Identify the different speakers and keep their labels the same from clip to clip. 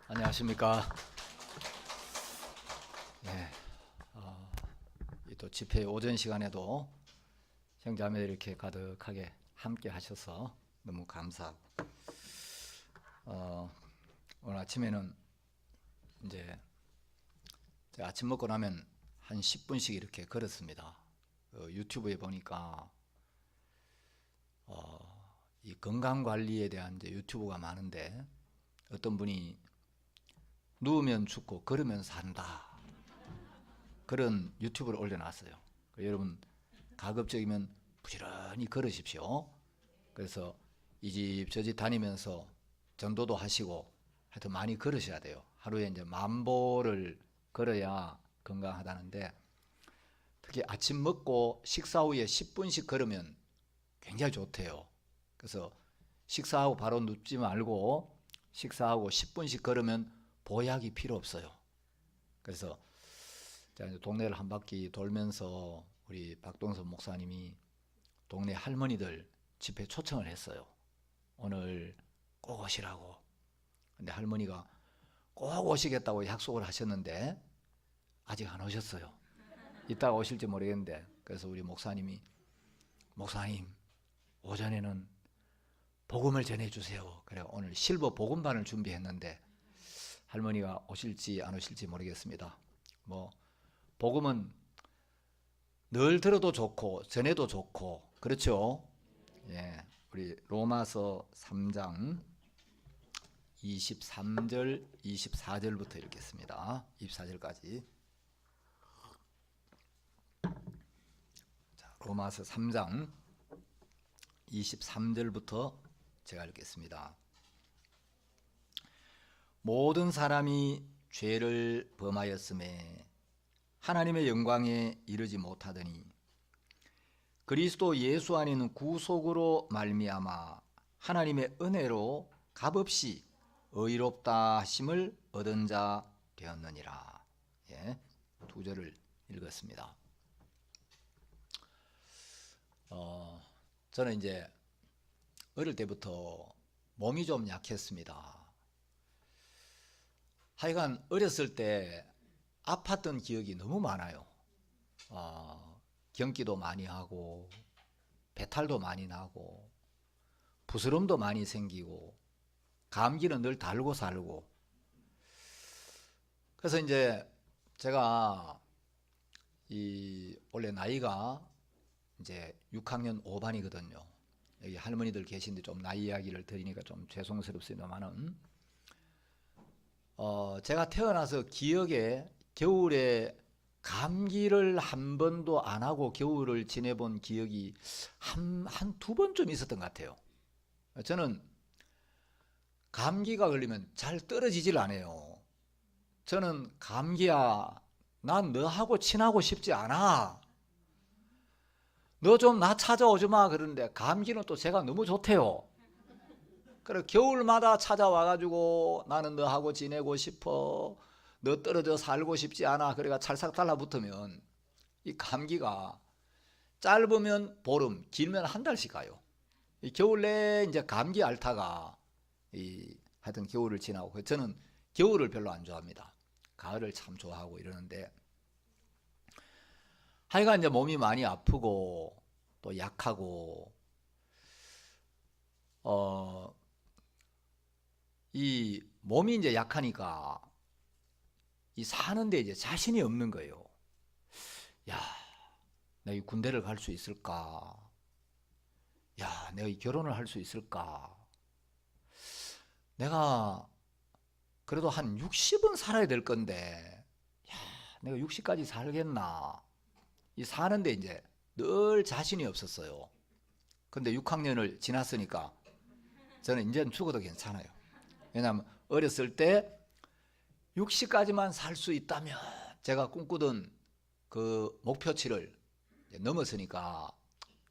Speaker 1: 안녕하십니까. 네, 또 집회 오전 시간에도 형제자매들 이렇게 가득하게 함께 하셔서 너무 감사하고, 오늘 아침에는 이제 제가 아침 먹고 나면 한 10분씩 이렇게 걸었습니다. 유튜브에 보니까 이 건강 관리에 대한 이제 유튜브가 많은데, 어떤 분이 누우면 죽고 걸으면 산다, 그런 유튜브를 올려놨어요. 여러분 가급적이면 부지런히 걸으십시오. 그래서 이 집 저 집 다니면서 전도도 하시고 하여튼 많이 걸으셔야 돼요. 하루에 이제 10,000보를 걸어야 건강하다는데, 특히 아침 먹고 식사 후에 10분씩 걸으면 굉장히 좋대요. 그래서 식사하고 바로 눕지 말고 식사하고 10분씩 걸으면 보약이 필요 없어요. 그래서 제가 이제 동네를 한 바퀴 돌면서 우리 박동선 목사님이 동네 할머니들 집회 초청을 했어요. 오늘 꼭 오시라고. 근데 할머니가 꼭 오시겠다고 약속을 하셨는데 아직 안 오셨어요. 이따가 오실지 모르겠는데, 그래서 우리 목사님이, 목사님 오전에는 복음을 전해주세요. 그래 오늘 실버 복음반을 준비했는데 할머니가 오실지 안 오실지 모르겠습니다. 뭐 복음은 늘 들어도 좋고 전해도 좋고 그렇죠. 예, 우리 로마서 3장 23절 24절부터 읽겠습니다. 24절까지. 자, 로마서 3장 23절부터 제가 읽겠습니다. 모든 사람이 죄를 범하였음에 하나님의 영광에 이르지 못하더니 그리스도 예수 안에는 구속으로 말미암아 하나님의 은혜로 값없이 의롭다 하심을 얻은 자 되었느니라. 예, 두 절을 읽었습니다. 저는 이제 어릴 때부터 몸이 좀 약했습니다. 하여간 어렸을 때 아팠던 기억이 너무 많아요. 경기도 많이 하고 배탈도 많이 나고 부스럼도 많이 생기고 감기는 늘 달고 살고. 그래서 이제 제가 원래 나이가 이제 6학년 5반이거든요. 여기 할머니들 계신데 좀 나이 이야기를 드리니까 좀 죄송스럽습니다만은, 제가 태어나서 기억에 겨울에 감기를 한 번도 안 하고 겨울을 지내본 기억이 한 두 번쯤 있었던 것 같아요. 저는 감기가 걸리면 잘 떨어지질 않아요. 저는 감기야, 난 너하고 친하고 싶지 않아, 너 좀 나 찾아오지 마, 그러는데 감기는 또 제가 너무 좋대요. 그래 겨울마다 찾아와가지고 나는 너하고 지내고 싶어, 너 떨어져 살고 싶지 않아, 그래가 찰싹 달라붙으면 이 감기가 짧으면 보름, 길면 한 달씩 가요. 이 겨울 내에 이제 감기 앓다가 하여튼 겨울을 지나고, 저는 겨울을 별로 안 좋아합니다. 가을을 참 좋아하고 이러는데, 하여간 이제 몸이 많이 아프고 또 약하고, 이 몸이 이제 약하니까 이 사는데 이제 자신이 없는 거예요. 야, 내가 이 군대를 갈 수 있을까? 야, 내가 이 결혼을 할 수 있을까? 내가 그래도 한 60은 살아야 될 건데, 야, 내가 60까지 살겠나? 이 사는데 이제 늘 자신이 없었어요. 근데 6학년을 지났으니까 저는 이제는 죽어도 괜찮아요. 왜냐하면 어렸을 때 60까지만 살 수 있다면, 제가 꿈꾸던 그 목표치를 넘었으니까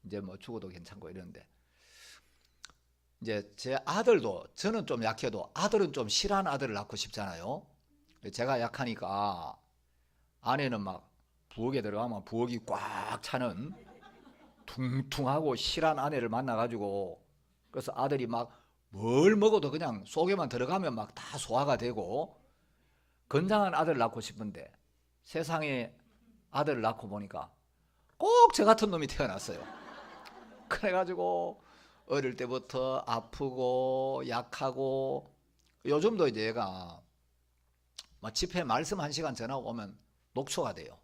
Speaker 1: 이제 뭐 죽어도 괜찮고 이러는데, 이제 제 아들도, 저는 좀 약해도 아들은 좀 실한 아들을 낳고 싶잖아요. 제가 약하니까 아내는 막 부엌에 들어가면 부엌이 꽉 차는 퉁퉁하고 실한 아내를 만나가지고, 그래서 아들이 막 뭘 먹어도 그냥 속에만 들어가면 막 다 소화가 되고 건장한 아들을 낳고 싶은데 세상에 아들을 낳고 보니까 꼭 저 같은 놈이 태어났어요. 그래가지고 어릴 때부터 아프고 약하고 요즘도 이제 얘가 막 집회 말씀 1시간 전하고 오면 녹초가 돼요.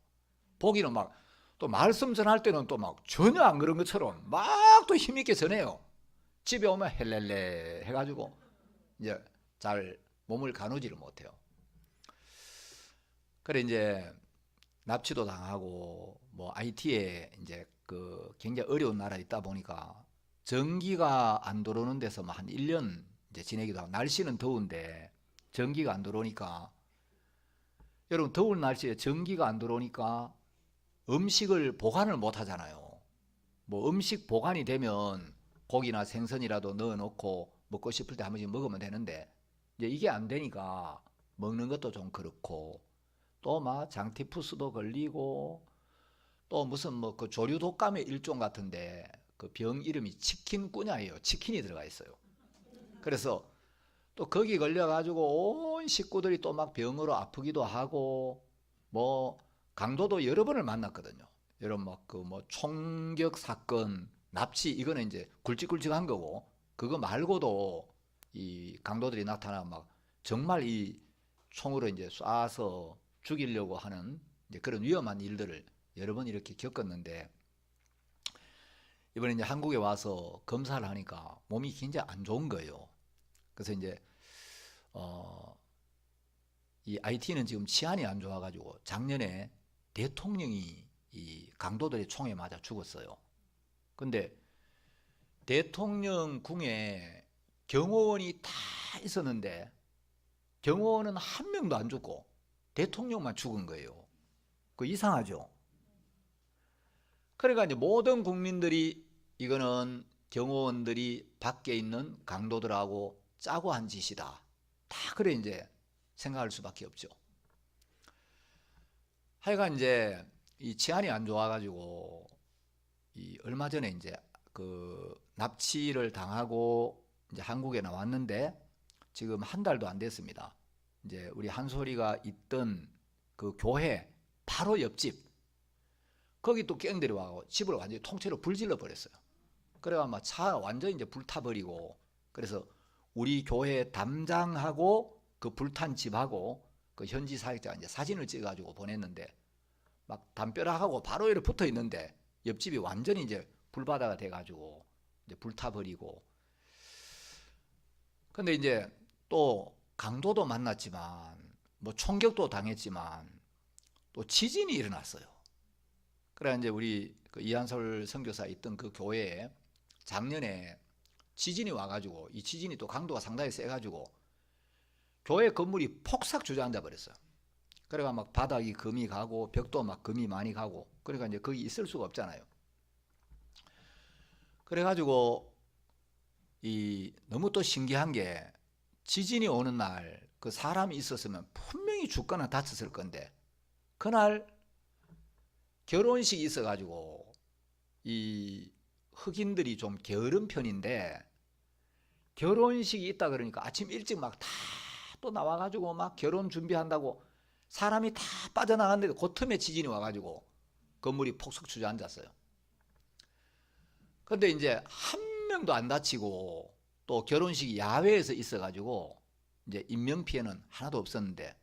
Speaker 1: 보기는 막 또 말씀 전할 때는 또 막 전혀 안 그런 것처럼 막 또 힘있게 전해요. 집에 오면 헬렐레 해가지고 이제 잘 몸을 가누지를 못해요. 그래 이제 납치도 당하고 뭐 IT에 이제 그 굉장히 어려운 나라에 있다 보니까 전기가 안 들어오는 데서 뭐 한 1년 이제 지내기도 하고 날씨는 더운데 전기가 안 들어오니까 여러분 더운 날씨에 전기가 안 들어오니까 음식을 보관을 못 하잖아요. 뭐 음식 보관이 되면 고기나 생선이라도 넣어 놓고 먹고 싶을 때 한 번씩 먹으면 되는데 이제 이게 안 되니까 먹는 것도 좀 그렇고 또 막 장티푸스도 걸리고 또 무슨 뭐 그 조류 독감의 일종 같은데 그 병 이름이 치킨꾸냐예요. 치킨이 들어가 있어요. 그래서 또 거기 걸려가지고 온 식구들이 또 막 병으로 아프기도 하고 뭐 강도도 여러 번을 만났거든요. 여러분 막 그 뭐 총격 사건, 납치 이거는 이제 굵직굵직한 거고 그거 말고도 이 강도들이 나타나 막 정말 이 총으로 이제 쏴서 죽이려고 하는 이제 그런 위험한 일들을 여러 번 이렇게 겪었는데 이번에 이제 한국에 와서 검사를 하니까 몸이 굉장히 안 좋은 거예요. 그래서 이제 이 IT는 지금 치안이 안 좋아가지고 작년에 대통령이 이 강도들의 총에 맞아 죽었어요. 근데 대통령 궁에 경호원이 다 있었는데 경호원은 한 명도 안 죽고 대통령만 죽은 거예요. 그 이상하죠? 그러니까 이제 모든 국민들이 이거는 경호원들이 밖에 있는 강도들하고 짜고 한 짓이다. 다 그래 이제 생각할 수밖에 없죠. 하여간 이제 이 치안이 안 좋아가지고 이 얼마 전에 이제 그 납치를 당하고 이제 한국에 나왔는데 지금 한 달도 안 됐습니다. 이제 우리 한솔이가 있던 그 교회 바로 옆집 거기 또 갱들이 와서 집을 완전히 통째로 불질러 버렸어요. 그래가 막 차 완전히 이제 불타버리고 그래서 우리 교회 담장하고 그 불탄 집하고 그 현지 사역자가 이제 사진을 찍어가지고 보냈는데 막 담벼락하고 바로 이렇게 붙어 있는데 옆집이 완전히 이제 불바다가 돼가지고 이제 불타버리고 근데 이제 또 강도도 만났지만 뭐 총격도 당했지만 또 지진이 일어났어요. 그래 이제 우리 그 이한솔 선교사 있던 그 교회에 작년에 지진이 와가지고 이 지진이 또 강도가 상당히 세가지고 교회 건물이 폭삭 주저앉아 버렸어요. 그래가 막 바닥이 금이 가고 벽도 막 금이 많이 가고 그러니까 이제 거기 있을 수가 없잖아요. 그래가지고 이 너무 또 신기한 게 지진이 오는 날 그 사람이 있었으면 분명히 죽거나 다쳤을 건데 그날 결혼식이 있어가지고 이 흑인들이 좀 게으른 편인데 결혼식이 있다 그러니까 아침 일찍 막 다 또 나와가지고 막 결혼 준비한다고 사람이 다 빠져나갔는데 그 틈에 지진이 와가지고 건물이 폭삭 주저앉았어요. 근데 이제 한 명도 안 다치고 또 결혼식이 야외에서 있어가지고 이제 인명피해는 하나도 없었는데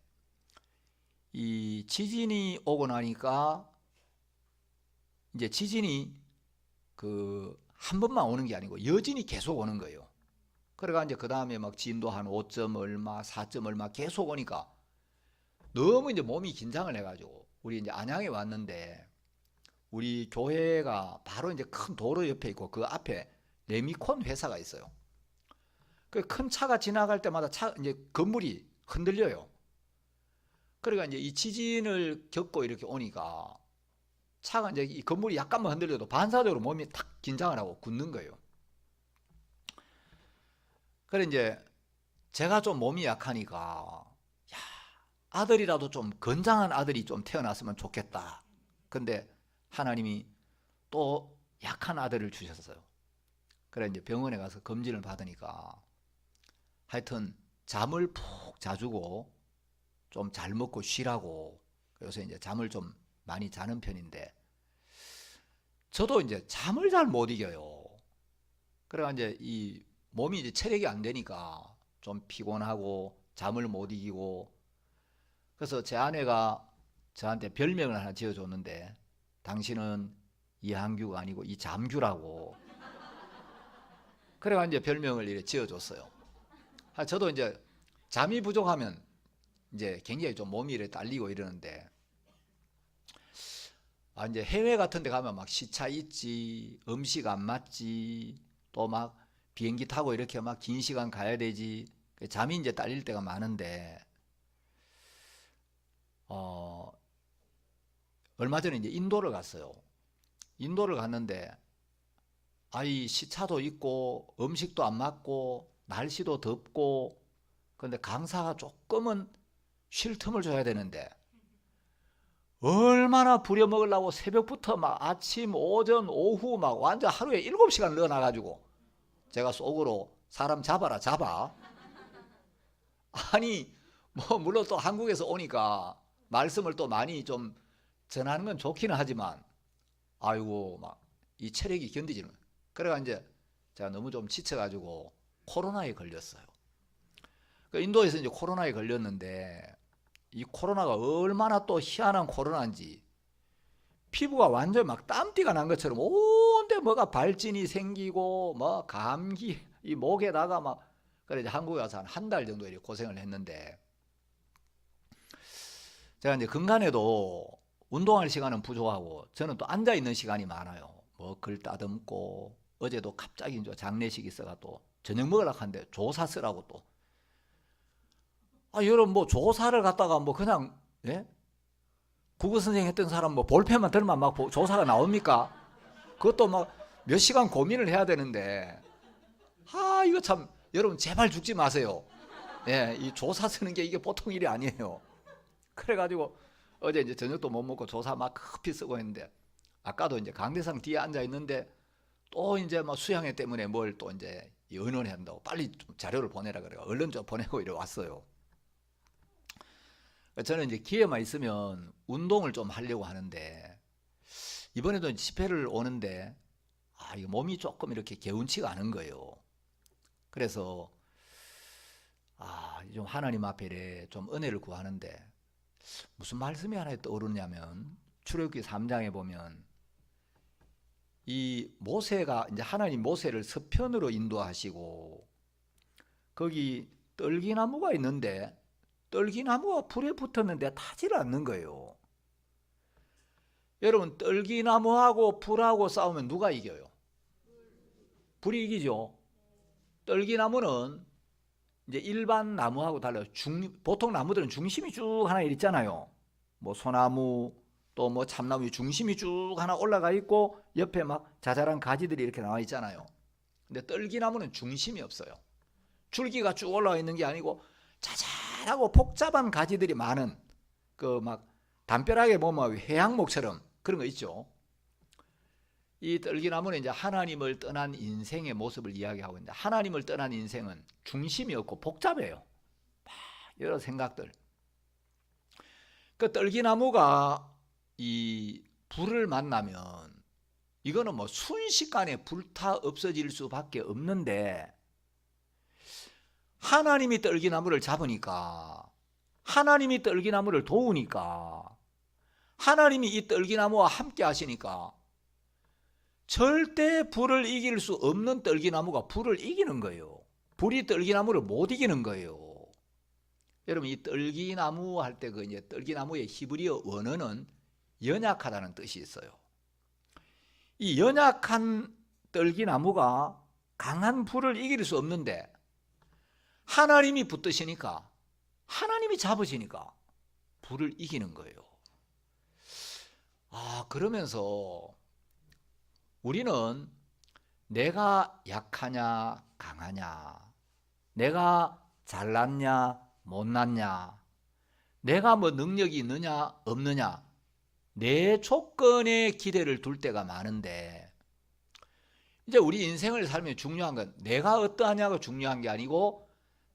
Speaker 1: 이 지진이 오고 나니까 이제 지진이 그 한 번만 오는 게 아니고 여진이 계속 오는 거예요. 그래가 이제 그 다음에 막 진도 한 5점 얼마, 4점 얼마 계속 오니까 너무 이제 몸이 긴장을 해가지고 우리 이제 안양에 왔는데 우리 교회가 바로 이제 큰 도로 옆에 있고 그 앞에 레미콘 회사가 있어요. 그 큰 차가 지나갈 때마다 차 이제 건물이 흔들려요. 그러니까 이제 이 지진을 겪고 이렇게 오니까 차가 이제 이 건물이 약간만 흔들려도 반사적으로 몸이 탁 긴장을 하고 굳는 거예요. 그래 이제 제가 좀 몸이 약하니까 야, 아들이라도 좀 건장한 아들이 좀 태어났으면 좋겠다. 근데 하나님이 또 약한 아들을 주셨어요. 그래 이제 병원에 가서 검진을 받으니까 하여튼 잠을 푹 자주고 좀 잘 먹고 쉬라고. 요새 이제 잠을 좀 많이 자는 편인데 저도 이제 잠을 잘 못 이겨요. 그래가 이제 이 몸이 이제 체력이 안 되니까 좀 피곤하고 잠을 못 이기고. 그래서 제 아내가 저한테 별명을 하나 지어줬는데, 당신은 이한규가 아니고 이잠규라고. 그래가 이제 별명을 이렇게 지어줬어요. 저도 이제 잠이 부족하면 이제 굉장히 좀 몸이 이렇게 딸리고 이러는데, 이제 해외 같은 데 가면 막 시차 있지, 음식 안 맞지, 또 막 비행기 타고 이렇게 막 긴 시간 가야 되지. 잠이 이제 딸릴 때가 많은데, 얼마 전에 이제 인도를 갔어요. 인도를 갔는데, 이 시차도 있고, 음식도 안 맞고, 날씨도 덥고, 근데 강사가 조금은 쉴 틈을 줘야 되는데, 얼마나 부려먹으려고 새벽부터 막 아침, 오전, 오후 막 완전 하루에 7시간 넣어놔가지고, 제가 속으로 사람 잡아. 아니, 뭐, 물론 또 한국에서 오니까 말씀을 또 많이 좀 전하는 건 좋기는 하지만, 아이고, 막, 이 체력이 견디지는 거예요. 그래가 이제 제가 너무 좀 지쳐가지고 코로나에 걸렸어요. 인도에서 이제 코로나에 걸렸는데, 이 코로나가 얼마나 또 희한한 코로나인지, 피부가 완전히 막 땀띠가 난 것처럼 온데 뭐가 발진이 생기고, 뭐 감기, 이 목에다가 막, 그래 이제 한국에 와서 한 달 정도 이렇게 고생을 했는데, 제가 이제 근간에도 운동할 시간은 부족하고, 저는 또 앉아 있는 시간이 많아요. 뭐 글 따듬고, 어제도 갑자기 이제 장례식 있어가 또 저녁 먹으려고 하는데 조사 쓰라고 또. 여러분 뭐 조사를 갖다가 뭐 그냥, 예? 국어 선생 했던 사람 뭐 볼펜만 들면 막 조사가 나옵니까? 그것도 막 몇 시간 고민을 해야 되는데, 이거 참, 여러분 제발 죽지 마세요. 예, 이 조사 쓰는 게 이게 보통 일이 아니에요. 그래가지고 어제 이제 저녁도 못 먹고 조사 막 급히 쓰고 했는데, 아까도 이제 강대상 뒤에 앉아 있는데 또 이제 뭐 수양회 때문에 뭘 또 이제 의논해야 한다고 빨리 좀 자료를 보내라 그래가 얼른 좀 보내고 이래 왔어요. 저는 이제 기회만 있으면 운동을 좀 하려고 하는데, 이번에도 집회를 오는데 이 몸이 조금 이렇게 개운치가 않은 거예요. 그래서 좀 하나님 앞에 좀 은혜를 구하는데, 무슨 말씀이 하나 떠오르냐면, 출애굽기 3장에 보면 이 모세가 이제 하나님 모세를 서편으로 인도하시고, 거기 떨기나무가 있는데 떨기나무가 불에 붙었는데 타질 않는 거예요. 여러분, 떨기나무하고 불하고 싸우면 누가 이겨요? 불이 이기죠. 떨기나무는 이제 일반 나무하고 달라요. 보통 나무들은 중심이 쭉 하나 있잖아요. 뭐 소나무, 또 뭐 참나무 중심이 쭉 하나 올라가 있고 옆에 막 자잘한 가지들이 이렇게 나와 있잖아요. 근데 떨기나무는 중심이 없어요. 줄기가 쭉 올라가 있는 게 아니고 자잘하고 복잡한 가지들이 많은, 그 막 담벼락에 보면 회양목처럼 그런 거 있죠. 이 떨기나무는 이제 하나님을 떠난 인생의 모습을 이야기하고 있는데, 하나님을 떠난 인생은 중심이 없고 복잡해요. 여러 생각들. 그 떨기나무가 이 불을 만나면 이거는 뭐 순식간에 불타 없어질 수밖에 없는데, 하나님이 떨기나무를 잡으니까, 하나님이 떨기나무를 도우니까, 하나님이 이 떨기나무와 함께 하시니까 절대 불을 이길 수 없는 떨기나무가 불을 이기는 거예요. 불이 떨기나무를 못 이기는 거예요. 여러분, 이 떨기나무 할 때 그 이제 떨기나무의 히브리어 원어는 연약하다는 뜻이 있어요. 이 연약한 떨기나무가 강한 불을 이길 수 없는데, 하나님이 붙드시니까, 하나님이 잡으시니까 불을 이기는 거예요. 그러면서 우리는 내가 약하냐 강하냐, 내가 잘났냐 못났냐, 내가 뭐 능력이 있느냐 없느냐, 내 조건에 기대를 둘 때가 많은데, 이제 우리 인생을 살면 중요한 건 내가 어떠하냐가 중요한 게 아니고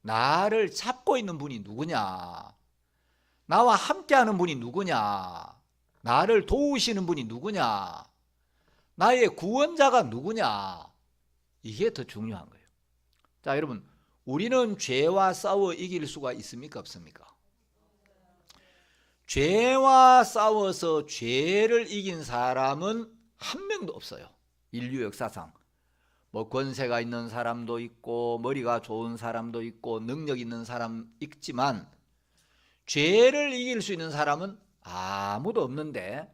Speaker 1: 나를 잡고 있는 분이 누구냐? 나와 함께하는 분이 누구냐? 나를 도우시는 분이 누구냐? 나의 구원자가 누구냐? 이게 더 중요한 거예요. 자, 여러분, 우리는 죄와 싸워 이길 수가 있습니까? 없습니까? 죄와 싸워서 죄를 이긴 사람은 한 명도 없어요. 인류 역사상. 뭐 권세가 있는 사람도 있고 머리가 좋은 사람도 있고 능력 있는 사람 있지만 죄를 이길 수 있는 사람은 아무도 없는데,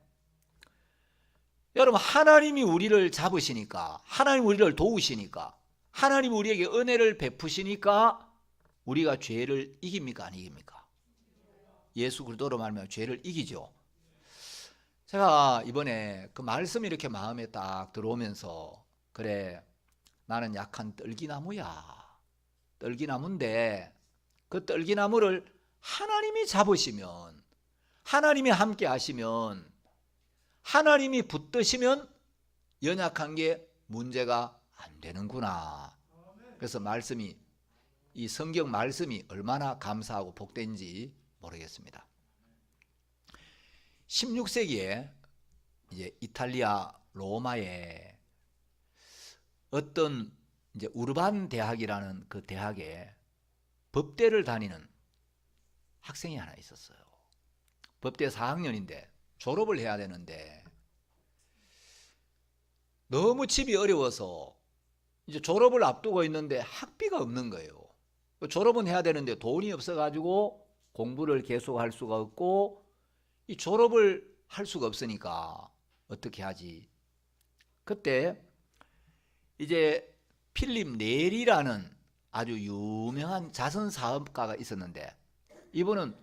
Speaker 1: 여러분, 하나님이 우리를 잡으시니까, 하나님이 우리를 도우시니까, 하나님이 우리에게 은혜를 베푸시니까 우리가 죄를 이깁니까? 안 이깁니까? 예수 그리스도로 말하면 죄를 이기죠. 제가 이번에 그 말씀이 이렇게 마음에 딱 들어오면서, 그래, 나는 약한 떨기나무야. 떨기나무인데 그 떨기나무를 하나님이 잡으시면, 하나님이 함께 하시면, 하나님이 붙드시면 연약한 게 문제가 안 되는구나. 그래서 말씀이, 이 성경 말씀이 얼마나 감사하고 복된지 모르겠습니다. 16세기에 이제 이탈리아 로마에 어떤 이제 우르반 대학이라는 그 대학에 법대를 다니는 학생이 하나 있었어요. 법대 4학년인데 졸업을 해야 되는데 너무 집이 어려워서 이제 졸업을 앞두고 있는데 학비가 없는 거예요. 졸업은 해야 되는데 돈이 없어가지고 공부를 계속할 수가 없고, 이 졸업을 할 수가 없으니까 어떻게 하지? 그때 이제 필립 네리라는 아주 유명한 자선사업가가 있었는데, 이분은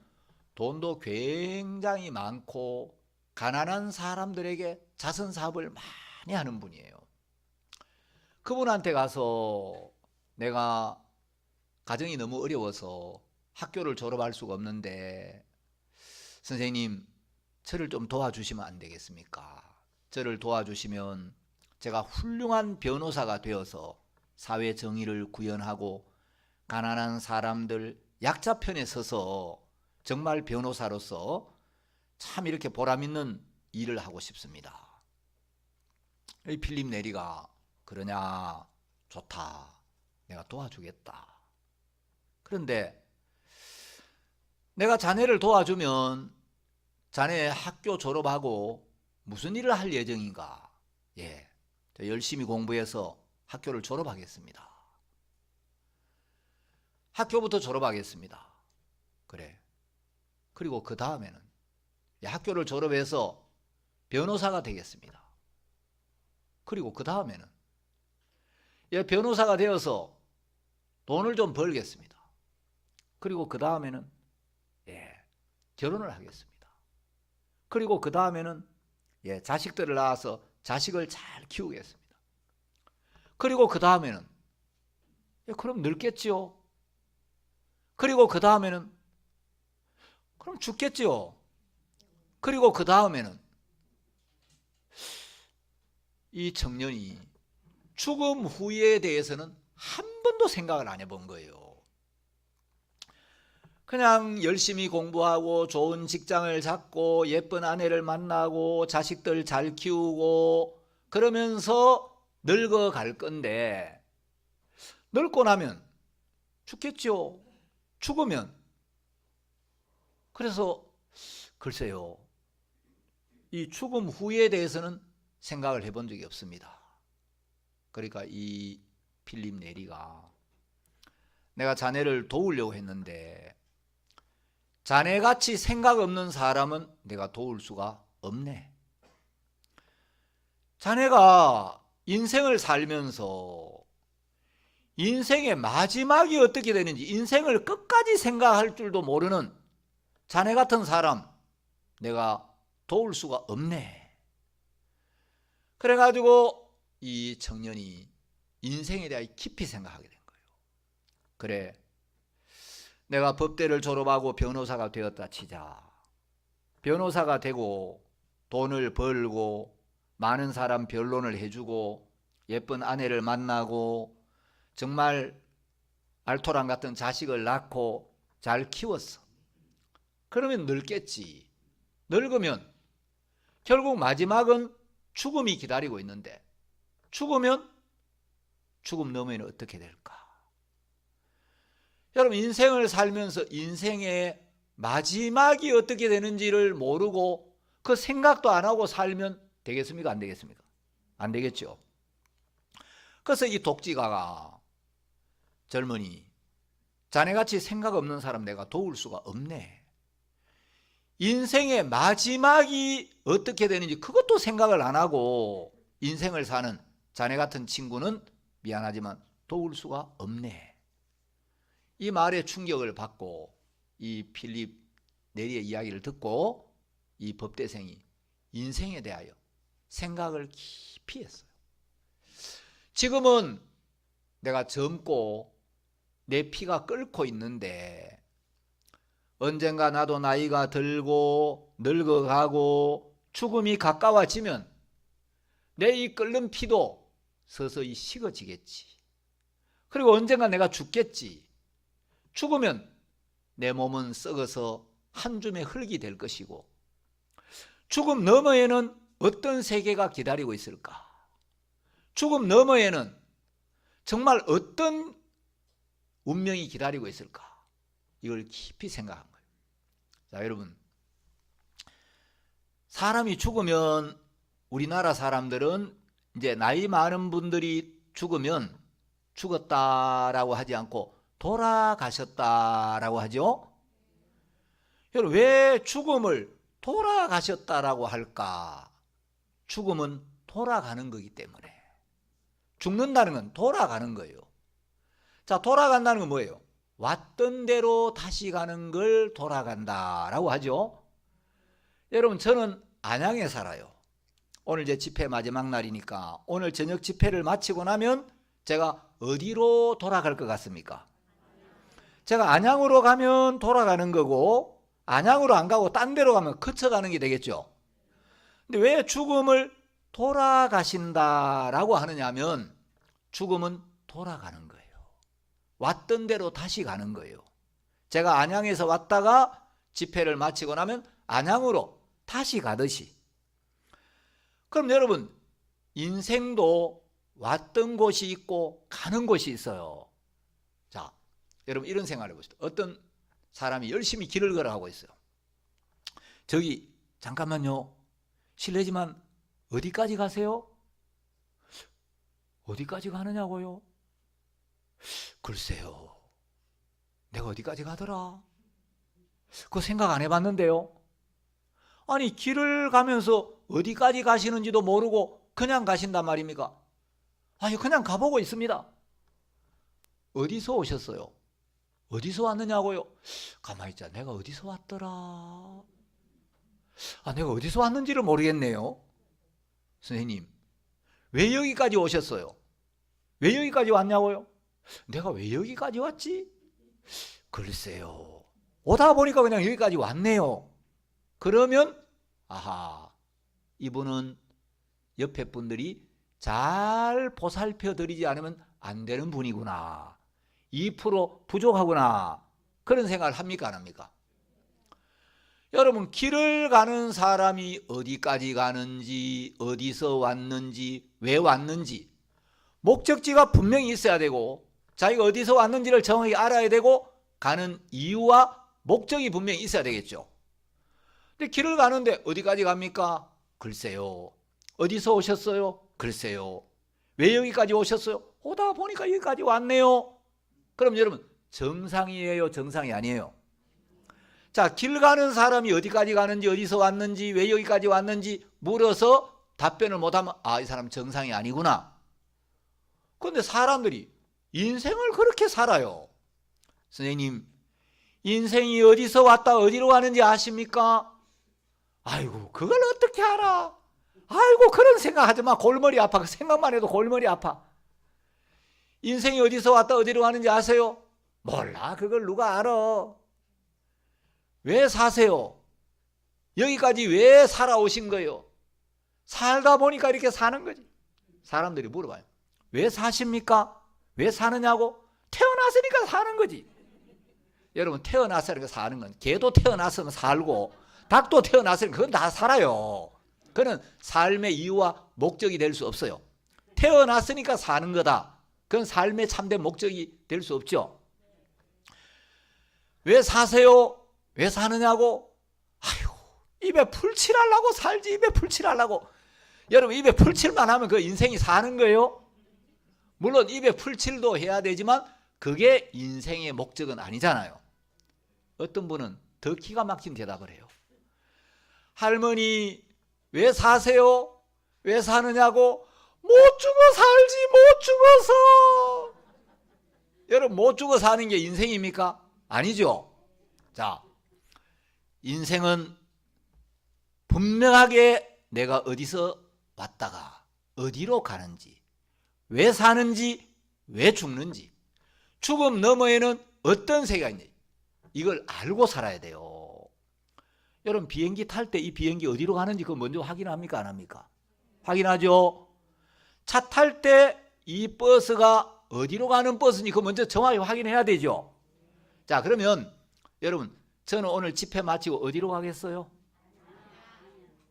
Speaker 1: 돈도 굉장히 많고 가난한 사람들에게 자선사업을 많이 하는 분이에요. 그분한테 가서 내가 가정이 너무 어려워서 학교를 졸업할 수가 없는데 선생님, 저를 좀 도와주시면 안 되겠습니까? 저를 도와주시면 제가 훌륭한 변호사가 되어서 사회 정의를 구현하고 가난한 사람들 약자 편에 서서 정말 변호사로서 참 이렇게 보람있는 일을 하고 싶습니다. 이 필립 네리가, 그러냐, 좋다, 내가 도와주겠다. 그런데 내가 자네를 도와주면 자네 학교 졸업하고 무슨 일을 할 예정인가? 예, 저 열심히 공부해서 학교를 졸업하겠습니다. 학교부터 졸업하겠습니다. 그래. 그리고 그 다음에는 학교를 졸업해서 변호사가 되겠습니다. 그리고 그 다음에는 변호사가 되어서 돈을 좀 벌겠습니다. 그리고 그 다음에는 결혼을 하겠습니다. 그리고 그 다음에는 자식들을 낳아서 자식을 잘 키우겠습니다. 그리고 그 다음에는 그럼 늙겠지요. 그리고 그 다음에는 그럼 죽겠지요. 그리고 그 다음에는 이 청년이 죽음 후에 대해서는 한 번도 생각을 안 해본 거예요. 그냥 열심히 공부하고 좋은 직장을 잡고 예쁜 아내를 만나고 자식들 잘 키우고 그러면서 늙어갈 건데, 늙고 나면 죽겠죠. 죽으면. 그래서 글쎄요, 이 죽음 후에 대해서는 생각을 해본 적이 없습니다. 그러니까 이 필립 네리가, 내가 자네를 도우려고 했는데 자네같이 생각 없는 사람은 내가 도울 수가 없네. 자네가 인생을 살면서 인생의 마지막이 어떻게 되는지, 인생을 끝까지 생각할 줄도 모르는 자네 같은 사람 내가 도울 수가 없네. 그래가지고 이 청년이 인생에 대해 깊이 생각하게 된 거예요. 그래, 내가 법대를 졸업하고 변호사가 되었다 치자. 변호사가 되고 돈을 벌고 많은 사람 변론을 해주고 예쁜 아내를 만나고 정말 알토란 같은 자식을 낳고 잘 키웠어. 그러면 늙겠지. 늙으면 결국 마지막은 죽음이 기다리고 있는데 죽으면 죽음 너머에는 어떻게 될까? 여러분 인생을 살면서 인생의 마지막이 어떻게 되는지를 모르고 그 생각도 안 하고 살면 되겠습니까? 안 되겠습니까? 안 되겠죠. 그래서 이 독지가가 젊은이 자네같이 생각 없는 사람 내가 도울 수가 없네. 인생의 마지막이 어떻게 되는지 그것도 생각을 안 하고 인생을 사는 자네 같은 친구는 미안하지만 도울 수가 없네. 이 말에 충격을 받고 이 필립 네리의 이야기를 듣고 이 법대생이 인생에 대하여 생각을 깊이 했어요. 지금은 내가 젊고 내 피가 끓고 있는데 언젠가 나도 나이가 들고 늙어가고 죽음이 가까워지면 내 이 끓는 피도 서서히 식어지겠지. 그리고 언젠가 내가 죽겠지. 죽으면 내 몸은 썩어서 한 줌의 흙이 될 것이고 죽음 너머에는 어떤 세계가 기다리고 있을까? 죽음 너머에는 정말 어떤 운명이 기다리고 있을까? 이걸 깊이 생각한 거예요. 자, 여러분, 사람이 죽으면 우리나라 사람들은 이제 나이 많은 분들이 죽으면 죽었다라고 하지 않고 돌아가셨다라고 하죠. 여러분, 왜 죽음을 돌아가셨다라고 할까? 죽음은 돌아가는 거기 때문에. 죽는다는 건 돌아가는 거예요. 자, 돌아간다는 건 뭐예요? 왔던 대로 다시 가는 걸 돌아간다라고 하죠. 여러분, 저는 안양에 살아요. 오늘 제 집회 마지막 날이니까 오늘 저녁 집회를 마치고 나면 제가 어디로 돌아갈 것 같습니까? 제가 안양으로 가면 돌아가는 거고 안양으로 안 가고 딴 데로 가면 그쳐가는 게 되겠죠. 근데 왜 죽음을 돌아가신다라고 하느냐면 죽음은 돌아가는 거예요. 왔던 대로 다시 가는 거예요. 제가 안양에서 왔다가 집회를 마치고 나면 안양으로 다시 가듯이. 그럼 여러분, 인생도 왔던 곳이 있고 가는 곳이 있어요. 자, 여러분 이런 생각을 해보시죠. 어떤 사람이 열심히 길을 걸어가고 있어요. 저기 잠깐만요. 실례지만 어디까지 가세요? 어디까지 가느냐고요? 글쎄요. 내가 어디까지 가더라? 그거 생각 안 해봤는데요. 아니 길을 가면서 어디까지 가시는지도 모르고 그냥 가신단 말입니까? 아니 그냥 가보고 있습니다. 어디서 오셨어요? 어디서 왔느냐고요? 가만히 있자. 내가 어디서 왔더라? 내가 어디서 왔는지를 모르겠네요. 선생님, 왜 여기까지 오셨어요? 왜 여기까지 왔냐고요? 내가 왜 여기까지 왔지? 글쎄요. 오다 보니까 그냥 여기까지 왔네요. 그러면 아하, 이분은 옆에 분들이 잘 보살펴 드리지 않으면 안 되는 분이구나. 2% 부족하구나. 그런 생각을 합니까 안 합니까? 여러분, 길을 가는 사람이 어디까지 가는지, 어디서 왔는지, 왜 왔는지 목적지가 분명히 있어야 되고 자기가 어디서 왔는지를 정확히 알아야 되고 가는 이유와 목적이 분명히 있어야 되겠죠. 근데 길을 가는데 어디까지 갑니까? 글쎄요. 어디서 오셨어요? 글쎄요. 왜 여기까지 오셨어요? 오다 보니까 여기까지 왔네요. 그럼 여러분, 정상이에요? 정상이 아니에요? 자, 길 가는 사람이 어디까지 가는지, 어디서 왔는지, 왜 여기까지 왔는지 물어서 답변을 못하면 이 사람 정상이 아니구나. 그런데 사람들이 인생을 그렇게 살아요. 선생님, 인생이 어디서 왔다 어디로 가는지 아십니까? 아이고, 그걸 어떻게 알아? 아이고, 그런 생각하지 마. 골머리 아파. 그 생각만 해도 골머리 아파. 인생이 어디서 왔다 어디로 가는지 아세요? 몰라. 그걸 누가 알아? 왜 사세요? 여기까지 왜 살아오신 거예요? 살다 보니까 이렇게 사는 거지. 사람들이 물어봐요. 왜 사십니까? 왜 사느냐고? 태어났으니까 사는 거지. 여러분, 태어났으니까 사는 건, 개도 태어났으면 살고 닭도 태어났으니까 그건 다 살아요. 그건 삶의 이유와 목적이 될 수 없어요. 태어났으니까 사는 거다. 그건 삶의 참된 목적이 될 수 없죠. 왜 사세요? 왜 사느냐고? 아유, 입에 풀칠하려고 살지. 입에 풀칠하려고. 여러분, 입에 풀칠만 하면 그 인생이 사는 거예요? 물론 입에 풀칠도 해야 되지만 그게 인생의 목적은 아니잖아요. 어떤 분은 더 기가 막힌 대답을 해요. 할머니, 왜 사세요? 왜 사느냐고? 못 죽어 살지, 못 죽어서. 여러분, 못 죽어 사는 게 인생입니까? 아니죠. 자, 인생은 분명하게 내가 어디서 왔다가 어디로 가는지, 왜 사는지, 왜 죽는지, 죽음 너머에는 어떤 세계가 있는지 이걸 알고 살아야 돼요. 여러분, 비행기 탈 때 이 비행기 어디로 가는지 그거 먼저 확인합니까? 안 합니까? 확인하죠. 차 탈 때 이 버스가 어디로 가는 버스인지 그거 먼저 정확히 확인해야 되죠. 자, 그러면 여러분, 저는 오늘 집회 마치고 어디로 가겠어요?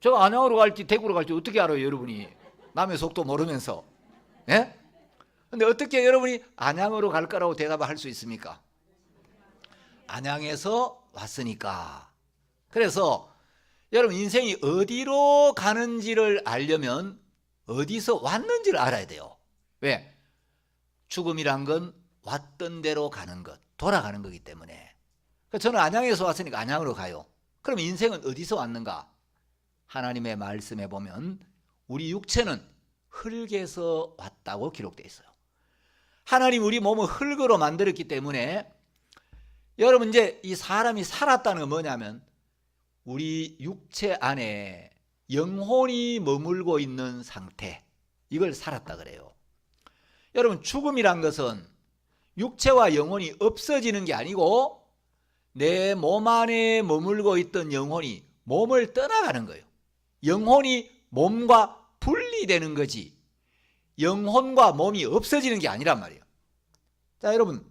Speaker 1: 제가 안양으로 갈지 대구로 갈지 어떻게 알아요, 여러분이? 남의 속도 모르면서. 예? 근데 어떻게 여러분이 안양으로 갈 거라고 대답을 할 수 있습니까? 안양에서 왔으니까. 그래서 여러분, 인생이 어디로 가는지를 알려면 어디서 왔는지를 알아야 돼요. 왜? 죽음이란 건 왔던 대로 가는 것, 돌아가는 거기 때문에. 저는 안양에서 왔으니까 안양으로 가요. 그럼 인생은 어디서 왔는가? 하나님의 말씀에 보면 우리 육체는 흙에서 왔다고 기록되어 있어요. 하나님 우리 몸을 흙으로 만들었기 때문에 여러분, 이제 이 사람이 살았다는 건 뭐냐면 우리 육체 안에 영혼이 머물고 있는 상태, 이걸 살았다 그래요. 여러분, 죽음이란 것은 육체와 영혼이 없어지는 게 아니고 내 몸 안에 머물고 있던 영혼이 몸을 떠나가는 거예요. 영혼이 몸과 분리되는 거지 영혼과 몸이 없어지는 게 아니란 말이에요. 자, 여러분,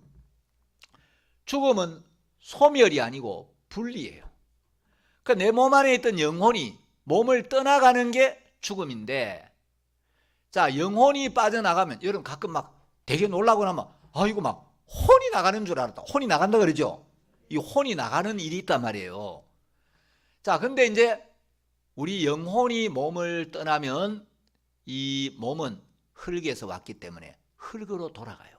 Speaker 1: 죽음은 소멸이 아니고 분리예요. 그러니까 내 몸 안에 있던 영혼이 몸을 떠나가는 게 죽음인데, 자, 영혼이 빠져나가면 여러분 가끔 막 되게 놀라고 나면 이거 막 혼이 나가는 줄 알았다. 혼이 나간다 그러죠. 이 혼이 나가는 일이 있단 말이에요. 자, 근데 이제 우리 영혼이 몸을 떠나면 이 몸은 흙에서 왔기 때문에 흙으로 돌아가요.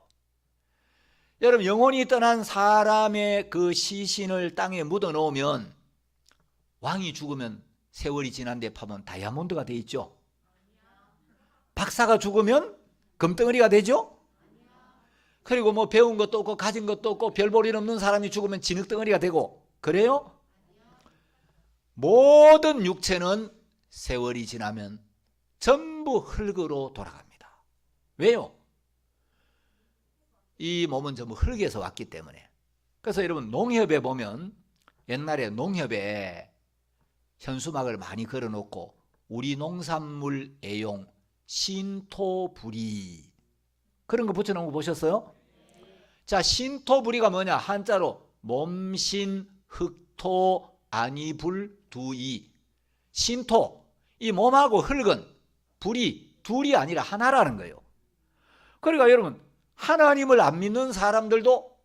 Speaker 1: 여러분, 영혼이 떠난 사람의 그 시신을 땅에 묻어 놓으면 왕이 죽으면 세월이 지난 데 파면 다이아몬드가 돼 있죠. 박사가 죽으면 금덩어리가 되죠. 그리고 뭐 배운 것도 없고 가진 것도 없고 별 볼 일 없는 사람이 죽으면 진흙덩어리가 되고 그래요? 모든 육체는 세월이 지나면 전부 흙으로 돌아갑니다. 왜요? 이 몸은 전부 흙에서 왔기 때문에. 그래서 여러분, 농협에 보면 옛날에 농협에 현수막을 많이 걸어놓고 우리 농산물 애용 신토부리 그런 거 붙여놓은 거 보셨어요? 자, 신토부리가 뭐냐? 한자로 몸신 흙토 아니불 두이. 신토, 이 몸하고 흙은 불이 둘이 아니라 하나라는 거예요. 그러니까 여러분, 하나님을 안 믿는 사람들도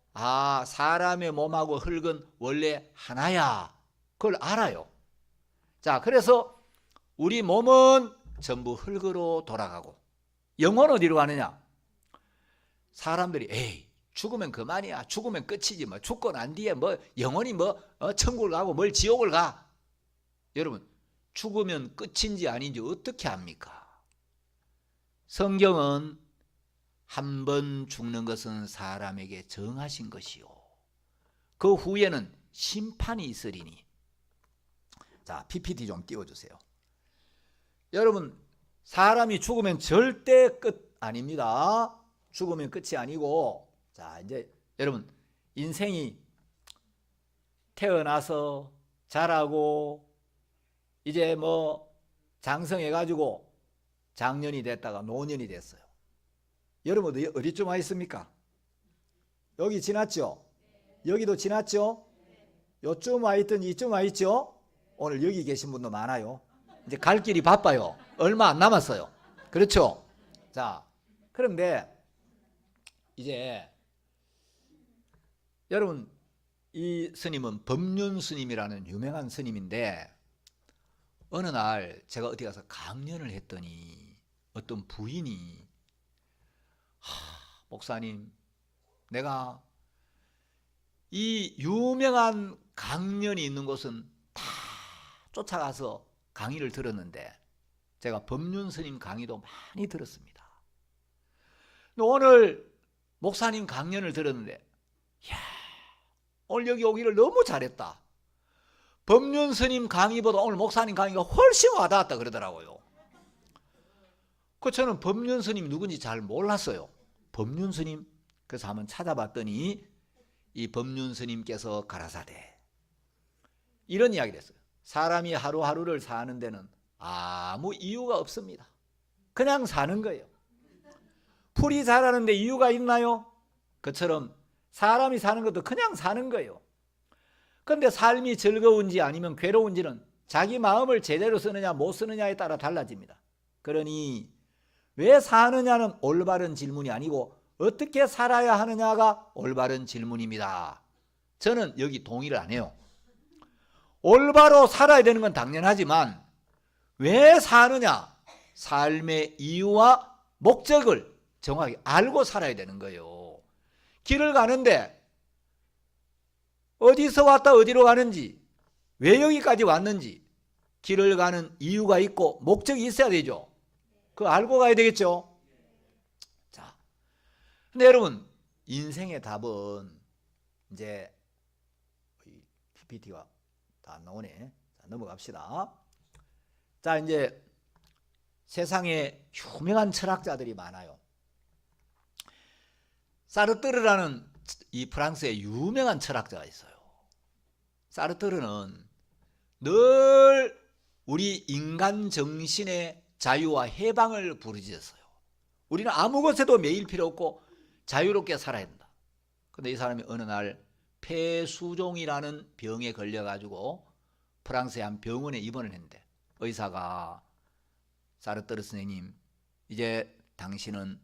Speaker 1: 사람의 몸하고 흙은 원래 하나야, 그걸 알아요. 자, 그래서 우리 몸은 전부 흙으로 돌아가고 영혼은 어디로 가느냐? 사람들이 에이, 죽으면 그만이야, 죽으면 끝이지, 뭐 죽고 난 뒤에 뭐 영혼이 천국을 가고 뭘 지옥을 가. 여러분, 죽으면 끝인지 아닌지 어떻게 합니까? 성경은 한 번 죽는 것은 사람에게 정하신 것이요, 그 후에는 심판이 있으리니. 자, PPT 좀 띄워주세요. 여러분, 사람이 죽으면 절대 끝 아닙니다. 죽으면 끝이 아니고, 자, 이제 여러분, 인생이 태어나서 자라고 이제 뭐 장성해가지고 장년이 됐다가 노년이 됐어요. 여러분 어디쯤 와 있습니까?
Speaker 2: 여기 지났죠? 여기도 지났죠? 요쯤 와 있든지 이쯤 와 있죠? 오늘 여기 계신 분도 많아요. 이제 갈 길이 바빠요. 얼마 안 남았어요. 그렇죠? 자, 그런데 이제 여러분, 이 스님은 법륜 스님이라는 유명한 스님인데 어느 날 제가 어디 가서 강연을 했더니 어떤 부인이 목사님, 내가 이 유명한 강연이 있는 곳은 다 쫓아가서 강의를 들었는데 제가 법륜 스님 강의도 많이 들었습니다. 오늘 목사님 강연을 들었는데 이야, 오늘 여기 오기를 너무 잘했다. 법륜 스님 강의보다 오늘 목사님 강의가 훨씬 와닿았다 그러더라고요. 그 저는 법륜 스님 누군지 잘 몰랐어요. 법륜 스님, 그래서 한번 찾아봤더니 이 법륜 스님께서 가라사대 이런 이야기를 했어요. 사람이 하루하루를 사는 데는 아무 이유가 없습니다. 그냥 사는 거예요. 풀이 자라는데 이유가 있나요? 그처럼 사람이 사는 것도 그냥 사는 거예요. 그런데 삶이 즐거운지 아니면 괴로운지는 자기 마음을 제대로 쓰느냐 못 쓰느냐에 따라 달라집니다. 그러니 왜 사느냐는 올바른 질문이 아니고 어떻게 살아야 하느냐가 올바른 질문입니다. 저는 여기 동의를 안 해요. 올바로 살아야 되는 건 당연하지만 왜 사느냐, 삶의 이유와 목적을 정확히 알고 살아야 되는 거예요. 길을 가는데 어디서 왔다 어디로 가는지, 왜 여기까지 왔는지 길을 가는 이유가 있고 목적이 있어야 되죠. 그거 알고 가야 되겠죠. 자, 근데 여러분, 인생의 답은 이제 PPT가 다 안 나오네. 자, 넘어갑시다. 자, 이제 세상에 유명한 철학자들이 많아요. 사르트르라는 이 프랑스의 유명한 철학자가 있어요. 사르트르는 늘 우리 인간 정신의 자유와 해방을 부르짖었어요. 우리는 아무 것에도 매일 필요 없고 자유롭게 살아야 된다. 그런데 이 사람이 어느 날 폐수종이라는 병에 걸려가지고 프랑스의 한 병원에 입원을 했는데 의사가 사르트르 선생님, 이제 당신은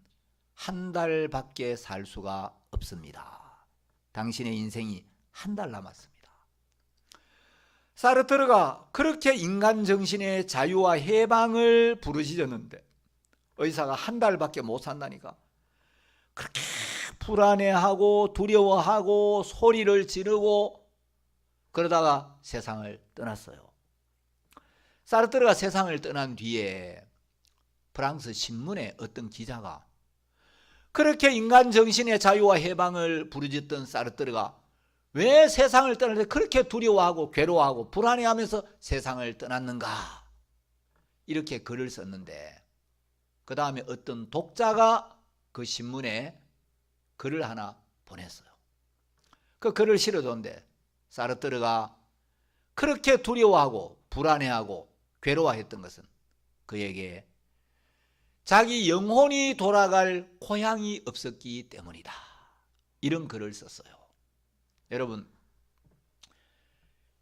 Speaker 2: 한 달밖에 살 수가 없습니다. 당신의 인생이 한 달 남았습니다. 사르트르가 그렇게 인간 정신의 자유와 해방을 부르짖었는데 의사가 한 달밖에 못 산다니까 그렇게 불안해하고 두려워하고 소리를 지르고 그러다가 세상을 떠났어요. 사르트르가 세상을 떠난 뒤에 프랑스 신문에 어떤 기자가 그렇게 인간 정신의 자유와 해방을 부르짖던 사르트르가 왜 세상을 떠날 때 그렇게 두려워하고 괴로워하고 불안해하면서 세상을 떠났는가, 이렇게 글을 썼는데 그 다음에 어떤 독자가 그 신문에 글을 하나 보냈어요. 그 글을 실어줬는데 사르트르가 그렇게 두려워하고 불안해하고 괴로워했던 것은 그에게 자기 영혼이 돌아갈 고향이 없었기 때문이다. 이런 글을 썼어요. 여러분,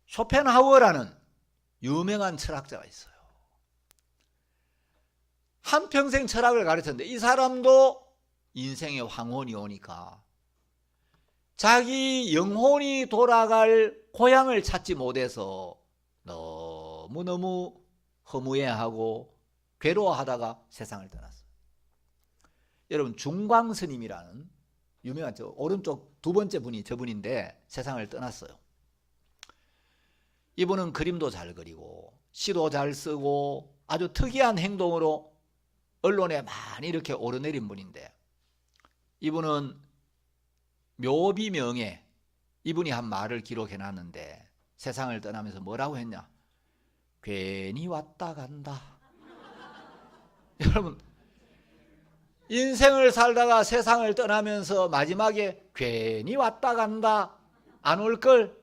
Speaker 2: 쇼펜하우어라는 유명한 철학자가 있어요. 한평생 철학을 가르쳤는데 이 사람도 인생의 황혼이 오니까 자기 영혼이 돌아갈 고향을 찾지 못해서 너무너무 허무해하고 괴로워하다가 세상을 떠났어요. 여러분, 중광스님이라는 유명한 오른쪽 두 번째 분이 저분인데 세상을 떠났어요. 이분은 그림도 잘 그리고 시도 잘 쓰고 아주 특이한 행동으로 언론에 많이 이렇게 오르내린 분인데 이분은 묘비명에 이분이 한 말을 기록해놨는데 세상을 떠나면서 뭐라고 했냐? 괜히 왔다 간다. 여러분, 인생을 살다가 세상을 떠나면서 마지막에 괜히 왔다 간다, 안 올 걸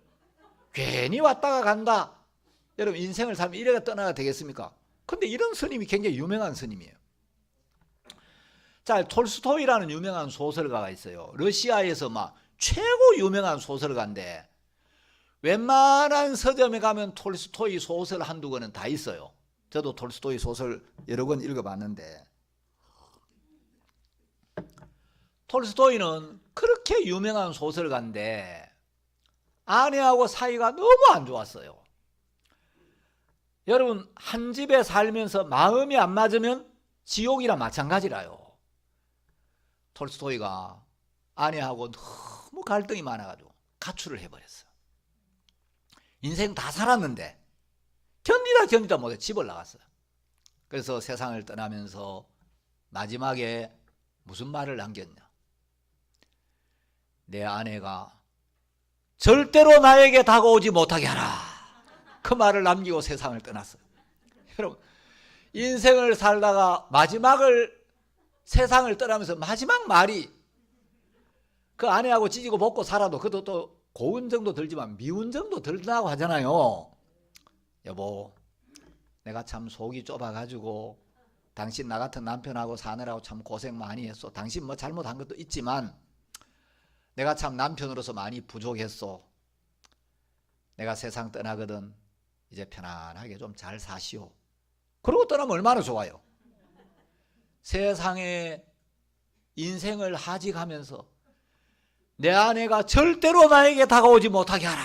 Speaker 2: 괜히 왔다가 간다. 여러분, 인생을 살면 이래가 떠나가 되겠습니까? 근데 이런 스님이 굉장히 유명한 스님이에요. 자, 톨스토이라는 유명한 소설가가 있어요. 러시아에서 막 최고 유명한 소설가인데 웬만한 서점에 가면 톨스토이 소설 한두 권은 다 있어요. 저도 톨스토이 소설 여러 권 읽어봤는데 톨스토이는 그렇게 유명한 소설가인데 아내하고 사이가 너무 안 좋았어요. 여러분, 한 집에 살면서 마음이 안 맞으면 지옥이랑 마찬가지라요. 톨스토이가 아내하고 너무 갈등이 많아가지고 가출을 해버렸어요. 인생 다 살았는데 견디다 못해 집을 나갔어요. 그래서 세상을 떠나면서 마지막에 무슨 말을 남겼냐. 내 아내가 절대로 나에게 다가오지 못하게 하라. 그 말을 남기고 세상을 떠났어요. 여러분, 인생을 살다가 마지막을 세상을 떠나면서 마지막 말이 그 아내하고 찢고 벗고 살아도 그것도 또 고운 정도 들지만 미운 정도 들다고 하잖아요. 여보, 내가 참 속이 좁아가지고 당신 나 같은 남편하고 사느라고 참 고생 많이 했어. 당신 뭐 잘못한 것도 있지만 내가 참 남편으로서 많이 부족했어. 내가 세상 떠나거든. 이제 편안하게 좀 잘 사시오. 그러고 떠나면 얼마나 좋아요. 세상에 인생을 하직하면서 내 아내가 절대로 나에게 다가오지 못하게 하라.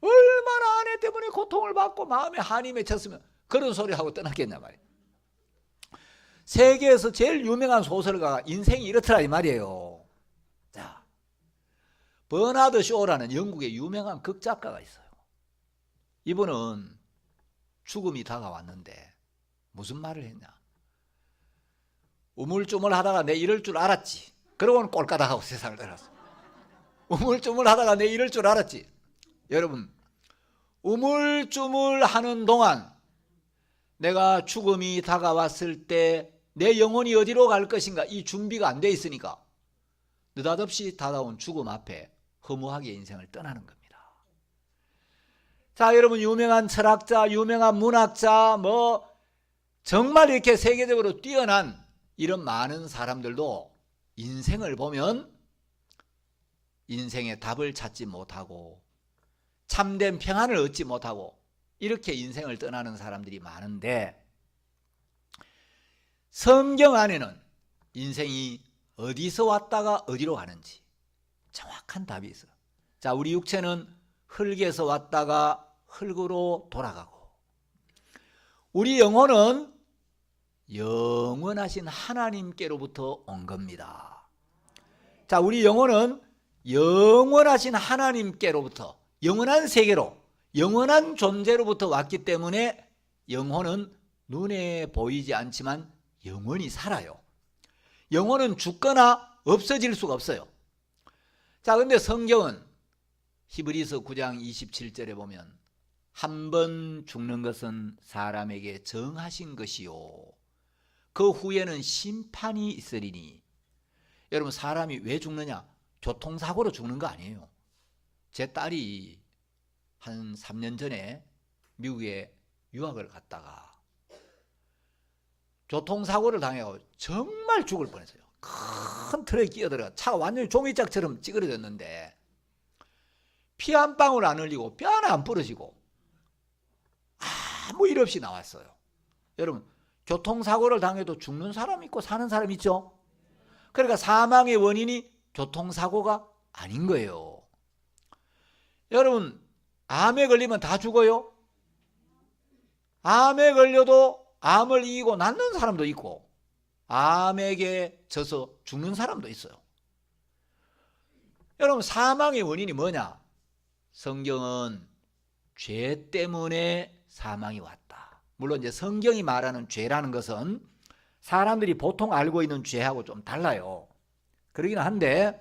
Speaker 2: 얼마나 아내 때문에 고통을 받고 마음에 한이 맺혔으면 그런 소리 하고 떠났겠냐 말이에요. 세계에서 제일 유명한 소설가가 인생이 이렇더라 이 말이에요. 자, 버나드 쇼라는 영국의 유명한 극작가가 있어요. 이분은 죽음이 다가왔는데 무슨 말을 했냐. 우물쭈물하다가 내 이럴 줄 알았지. 그러고는 꼴까닥하고 세상을 떠났어. 우물쭈물하다가 내 이럴 줄 알았지. 여러분, 우물쭈물하는 동안 내가 죽음이 다가왔을 때 내 영혼이 어디로 갈 것인가 이 준비가 안 돼 있으니까 느닷없이 다가온 죽음 앞에 허무하게 인생을 떠나는 겁니다. 자, 여러분, 유명한 철학자, 유명한 문학자, 뭐 정말 이렇게 세계적으로 뛰어난 이런 많은 사람들도 인생을 보면 인생의 답을 찾지 못하고 참된 평안을 얻지 못하고 이렇게 인생을 떠나는 사람들이 많은데 성경 안에는 인생이 어디서 왔다가 어디로 가는지 정확한 답이 있어요. 자, 우리 육체는 흙에서 왔다가 흙으로 돌아가고 우리 영혼은 영원하신 하나님께로부터 온 겁니다. 자, 우리 영혼은 영원하신 하나님께로부터 영원한 세계로 영원한 존재로부터 왔기 때문에 영혼은 눈에 보이지 않지만 영원히 살아요. 영혼은 죽거나 없어질 수가 없어요. 자, 근데 성경은 히브리서 9장 27절에 보면 한 번 죽는 것은 사람에게 정하신 것이요 그 후에는 심판이 있으리니. 여러분, 사람이 왜 죽느냐? 교통사고로 죽는 거 아니에요. 제 딸이 한 3년 전에 미국에 유학을 갔다가 교통사고를 당해서 정말 죽을 뻔했어요. 큰 틀에 끼어들어 차가 완전히 종이짝처럼 찌그러졌는데 피 한 방울 안 흘리고 뼈 하나 안 부러지고 아무 일 없이 나왔어요. 여러분, 교통사고를 당해도 죽는 사람 있고 사는 사람 있죠. 그러니까 사망의 원인이 교통사고가 아닌 거예요. 여러분, 암에 걸리면 다 죽어요. 암에 걸려도 암을 이기고 낫는 사람도 있고 암에게 져서 죽는 사람도 있어요. 여러분, 사망의 원인이 뭐냐? 성경은 죄 때문에 사망이 왔다. 물론 이제 성경이 말하는 죄라는 것은 사람들이 보통 알고 있는 죄하고 좀 달라요. 그러긴 한데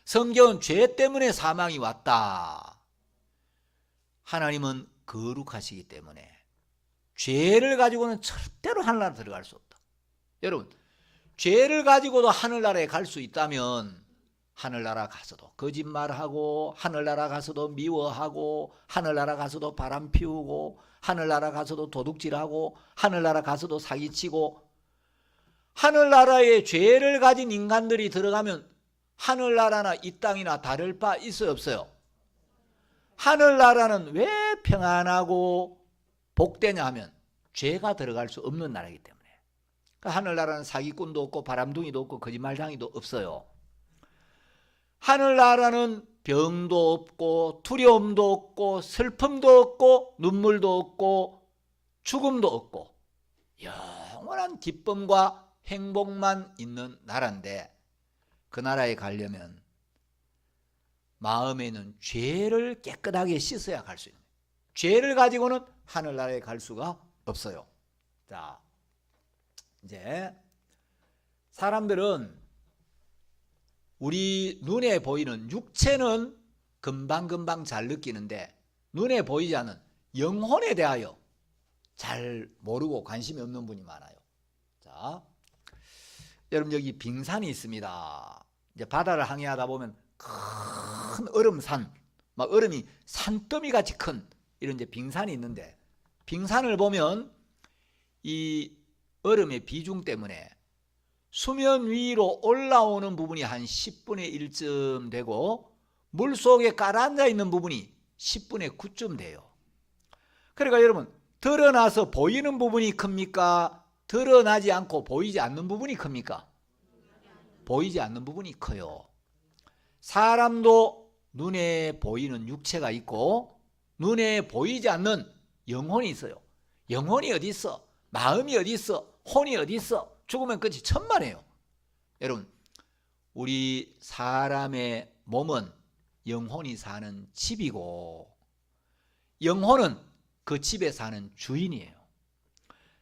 Speaker 2: 성경은 죄 때문에 사망이 왔다. 하나님은 거룩하시기 때문에 죄를 가지고는 절대로 하늘나라 들어갈 수 없다. 여러분, 죄를 가지고도 하늘나라에 갈 수 있다면 하늘나라 가서도 거짓말하고 하늘나라 가서도 미워하고 하늘나라 가서도 바람 피우고 하늘나라 가서도 도둑질하고 하늘나라 가서도 사기치고 하늘나라에 죄를 가진 인간들이 들어가면 하늘나라나 이 땅이나 다를 바 있어요, 없어요? 하늘나라는 왜 평안하고 복되냐 하면 죄가 들어갈 수 없는 나라이기 때문에. 그러니까 하늘나라는 사기꾼도 없고 바람둥이도 없고 거짓말쟁이도 없어요. 하늘나라는 병도 없고 두려움도 없고 슬픔도 없고 눈물도 없고 죽음도 없고 영원한 기쁨과 행복만 있는 나라인데, 그 나라에 가려면 마음에 있는 죄를 깨끗하게 씻어야 갈 수 있는 거예요. 죄를 가지고는 하늘나라에 갈 수가 없어요. 자, 이제 사람들은 우리 눈에 보이는 육체는 금방금방 잘 느끼는데 눈에 보이지 않는 영혼에 대하여 잘 모르고 관심이 없는 분이 많아요. 자, 여러분 여기 빙산이 있습니다. 이제 바다를 항해하다 보면 큰 얼음산, 막 얼음이 산더미 같이 큰 이런 이제 빙산이 있는데, 빙산을 보면 이 얼음의 비중 때문에 수면 위로 올라오는 부분이 한 10분의 1쯤 되고 물속에 가라앉아 있는 부분이 10분의 9쯤 돼요. 그러니까 여러분, 드러나서 보이는 부분이 큽니까? 드러나지 않고 보이지 않는 부분이 큽니까? 보이지 않는 부분이 커요. 사람도 눈에 보이는 육체가 있고 눈에 보이지 않는 영혼이 있어요. 영혼이 어디 있어? 마음이 어디 있어? 혼이 어디 있어? 죽으면 끝이 천만에요. 여러분, 우리 사람의 몸은 영혼이 사는 집이고 영혼은 그 집에 사는 주인이에요.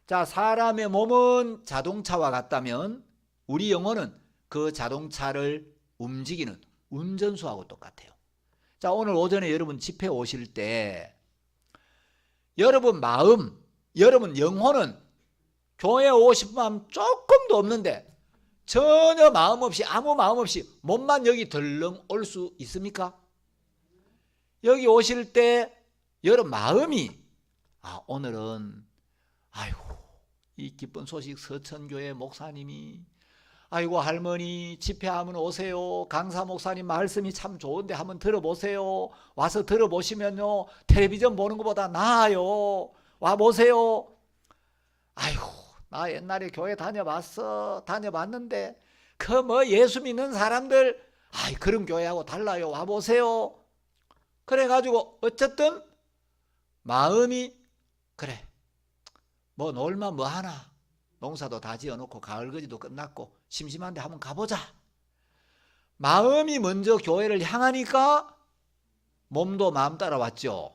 Speaker 2: 자, 사람의 몸은 자동차와 같다면 우리 영혼은 그 자동차를 움직이는 운전수하고 똑같아요. 자, 오늘 오전에 여러분 집회 오실 때 여러분 마음, 여러분 영혼은 교회에 오고 싶은 마음 조금도 없는데 전혀 마음 없이, 아무 마음 없이 몸만 여기 덜렁 올 수 있습니까? 여기 오실 때 여러분 마음이 오늘은 아이고 이 기쁜 소식 서천교회 목사님이 아이고 할머니 집회하면 오세요. 강사 목사님 말씀이 참 좋은데 한번 들어보세요. 와서 들어보시면요 텔레비전 보는 것보다 나아요. 와보세요. 아이고 나 옛날에 교회 다녀봤는데 그 뭐 예수 믿는 사람들 그런 교회하고 달라요. 와보세요. 그래가지고 어쨌든 마음이 그래 뭐 놀면 뭐하나, 농사도 다 지어놓고 가을거지도 끝났고 심심한데 한번 가보자. 마음이 먼저 교회를 향하니까 몸도 마음 따라왔죠.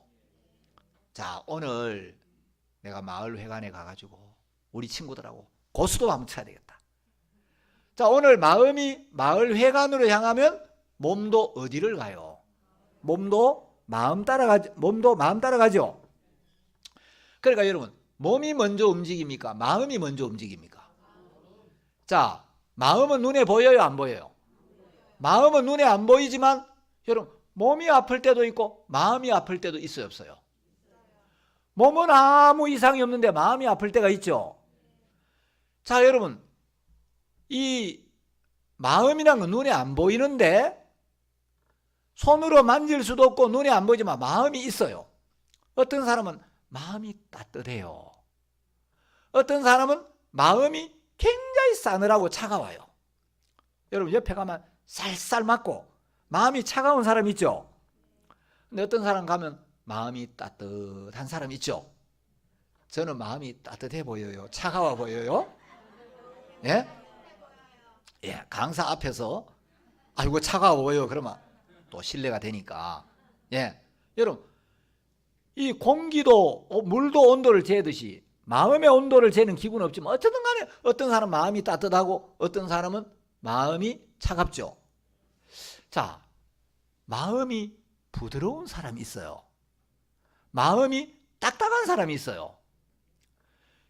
Speaker 2: 자, 오늘 내가 마을회관에 가가지고 우리 친구들하고 고수도 한번 쳐야 되겠다. 자, 오늘 마음이 마을회관으로 향하면 몸도 어디를 가요? 몸도 마음 따라가죠. 그러니까 여러분, 몸이 먼저 움직입니까? 마음이 먼저 움직입니까? 자, 마음은 눈에 보여요, 안 보여요? 마음은 눈에 안 보이지만 여러분 몸이 아플 때도 있고 마음이 아플 때도 있어요, 없어요? 몸은 아무 이상이 없는데 마음이 아플 때가 있죠. 자, 여러분 이 마음이란 건 눈에 안 보이는데 손으로 만질 수도 없고 눈에 안 보이지만 마음이 있어요. 어떤 사람은 마음이 따뜻해요. 어떤 사람은 마음이 굉장히 싸늘하고 차가워요. 여러분 옆에 가면 쌀쌀 맞고 마음이 차가운 사람 있죠. 근데 어떤 사람 가면 마음이 따뜻한 사람 있죠. 저는 마음이 따뜻해 보여요? 차가워 보여요? 예? 예, 강사 앞에서 아이고 차가워 보여 그러면 또 신뢰가 되니까. 예, 여러분 이 공기도 물도 온도를 재듯이 마음의 온도를 재는 기구는 없지만 어쨌든 간에 어떤 사람은 마음이 따뜻하고 어떤 사람은 마음이 차갑죠. 자, 마음이 부드러운 사람이 있어요. 마음이 딱딱한 사람이 있어요.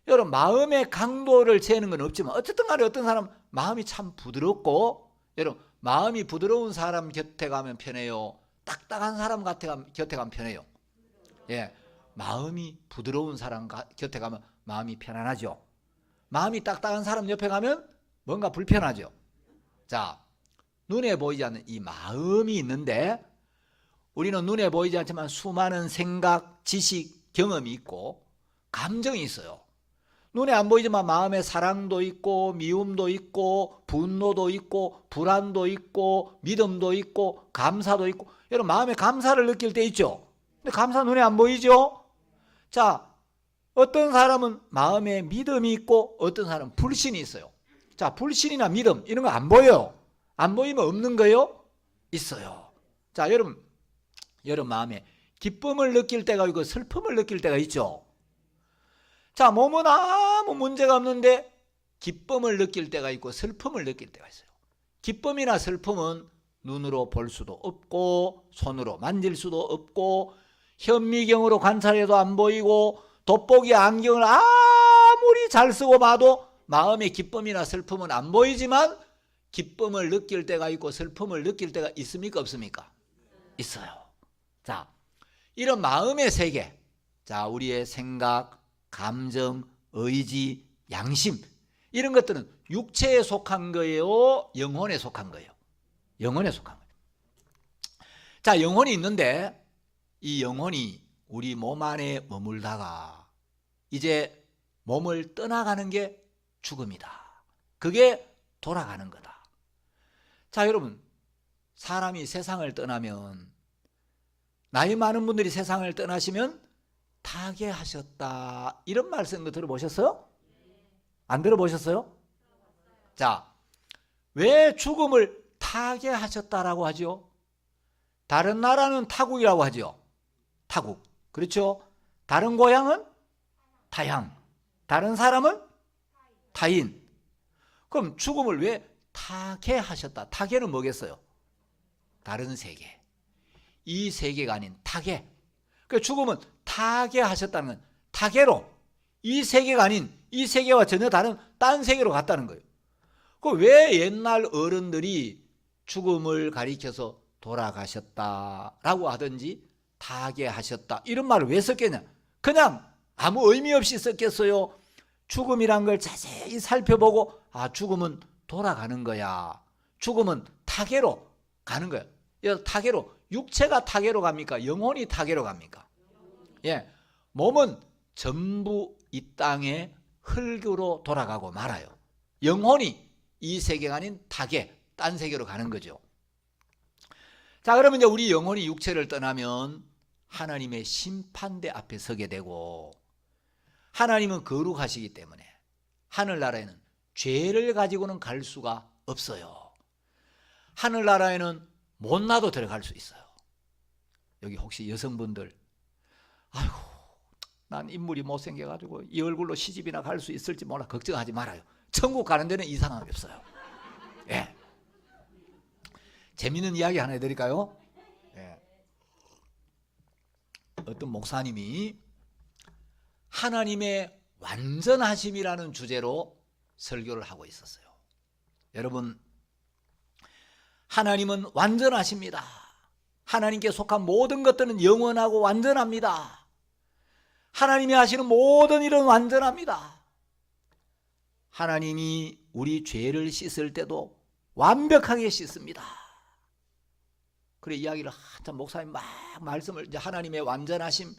Speaker 2: 여러분 마음의 강도를 재는 건 없지만 어쨌든 간에 어떤 사람은 마음이 참 부드럽고, 여러분 마음이 부드러운 사람 곁에 가면 편해요? 딱딱한 사람 곁에 가면 편해요? 예, 마음이 부드러운 사람 곁에 가면 마음이 편안하죠. 마음이 딱딱한 사람 옆에 가면 뭔가 불편하죠. 자, 눈에 보이지 않는 이 마음이 있는데 우리는 눈에 보이지 않지만 수많은 생각, 지식, 경험이 있고 감정이 있어요. 눈에 안 보이지만 마음에 사랑도 있고 미움도 있고 분노도 있고 불안도 있고 믿음도 있고 감사도 있고. 여러분 마음에 감사를 느낄 때 있죠. 근데 감사 눈에 안 보이죠. 자, 어떤 사람은 마음에 믿음이 있고 어떤 사람은 불신이 있어요. 자, 불신이나 믿음 이런 거 안 보여요. 안 보이면 없는 거요? 있어요. 자, 여러분 마음에 기쁨을 느낄 때가 있고 슬픔을 느낄 때가 있죠. 자, 몸은 아무 문제가 없는데 기쁨을 느낄 때가 있고 슬픔을 느낄 때가 있어요. 기쁨이나 슬픔은 눈으로 볼 수도 없고 손으로 만질 수도 없고 현미경으로 관찰해도 안 보이고 돋보기 안경을 아무리 잘 쓰고 봐도 마음의 기쁨이나 슬픔은 안 보이지만 기쁨을 느낄 때가 있고 슬픔을 느낄 때가 있습니까? 없습니까? 있어요. 자, 이런 마음의 세계, 자, 우리의 생각, 감정, 의지, 양심 이런 것들은 육체에 속한 거예요? 영혼에 속한 거예요? 영혼에 속한 거예요. 자, 영혼이 있는데 이 영혼이 우리 몸 안에 머물다가 이제 몸을 떠나가는 게 죽음이다. 그게 돌아가는 거다. 자, 여러분 사람이 세상을 떠나면 나이 많은 분들이 세상을 떠나시면 타계하셨다 이런 말씀 들어보셨어요? 안 들어보셨어요? 자, 왜 죽음을 타계하셨다라고 하죠? 다른 나라는 타국이라고 하죠. 타국. 그렇죠? 다른 고향은 타향. 다른 사람은 타인. 그럼 죽음을 왜 타계하셨다? 타계는 뭐겠어요? 다른 세계. 이 세계가 아닌 타계. 그 죽음은 타계하셨다는 건 타계로 이 세계가 아닌 이 세계와 전혀 다른 딴 세계로 갔다는 거예요. 그 왜 옛날 어른들이 죽음을 가리켜서 돌아가셨다라고 하든지 타계하셨다 이런 말을 왜 썼겠냐? 그냥 아무 의미 없이 썼겠어요? 죽음이란 걸 자세히 살펴보고 아, 죽음은 돌아가는 거야. 죽음은 타계로 가는 거야. 타계로, 육체가 타계로 갑니까? 영혼이 타계로 갑니까? 예, 몸은 전부 이 땅의 흙으로 돌아가고 말아요. 영혼이 이 세계가 아닌 타계, 딴 세계로 가는 거죠. 자, 그러면 이제 우리 영혼이 육체를 떠나면 하나님의 심판대 앞에 서게 되고 하나님은 거룩하시기 때문에 하늘나라에는 죄를 가지고는 갈 수가 없어요. 하늘나라에는 못나도 들어갈 수 있어요. 여기 혹시 여성분들 아이고 난 인물이 못생겨가지고 이 얼굴로 시집이나 갈 수 있을지 몰라 걱정하지 말아요. 천국 가는 데는 이상함이 없어요. 예. 재밌는 이야기 하나 해드릴까요? 예. 어떤 목사님이 하나님의 완전하심이라는 주제로 설교를 하고 있었어요. 여러분, 하나님은 완전하십니다. 하나님께 속한 모든 것들은 영원하고 완전합니다. 하나님이 하시는 모든 일은 완전합니다. 하나님이 우리 죄를 씻을 때도 완벽하게 씻습니다. 그래 이야기를 한참 목사님 막 말씀을 이제 하나님의 완전하심,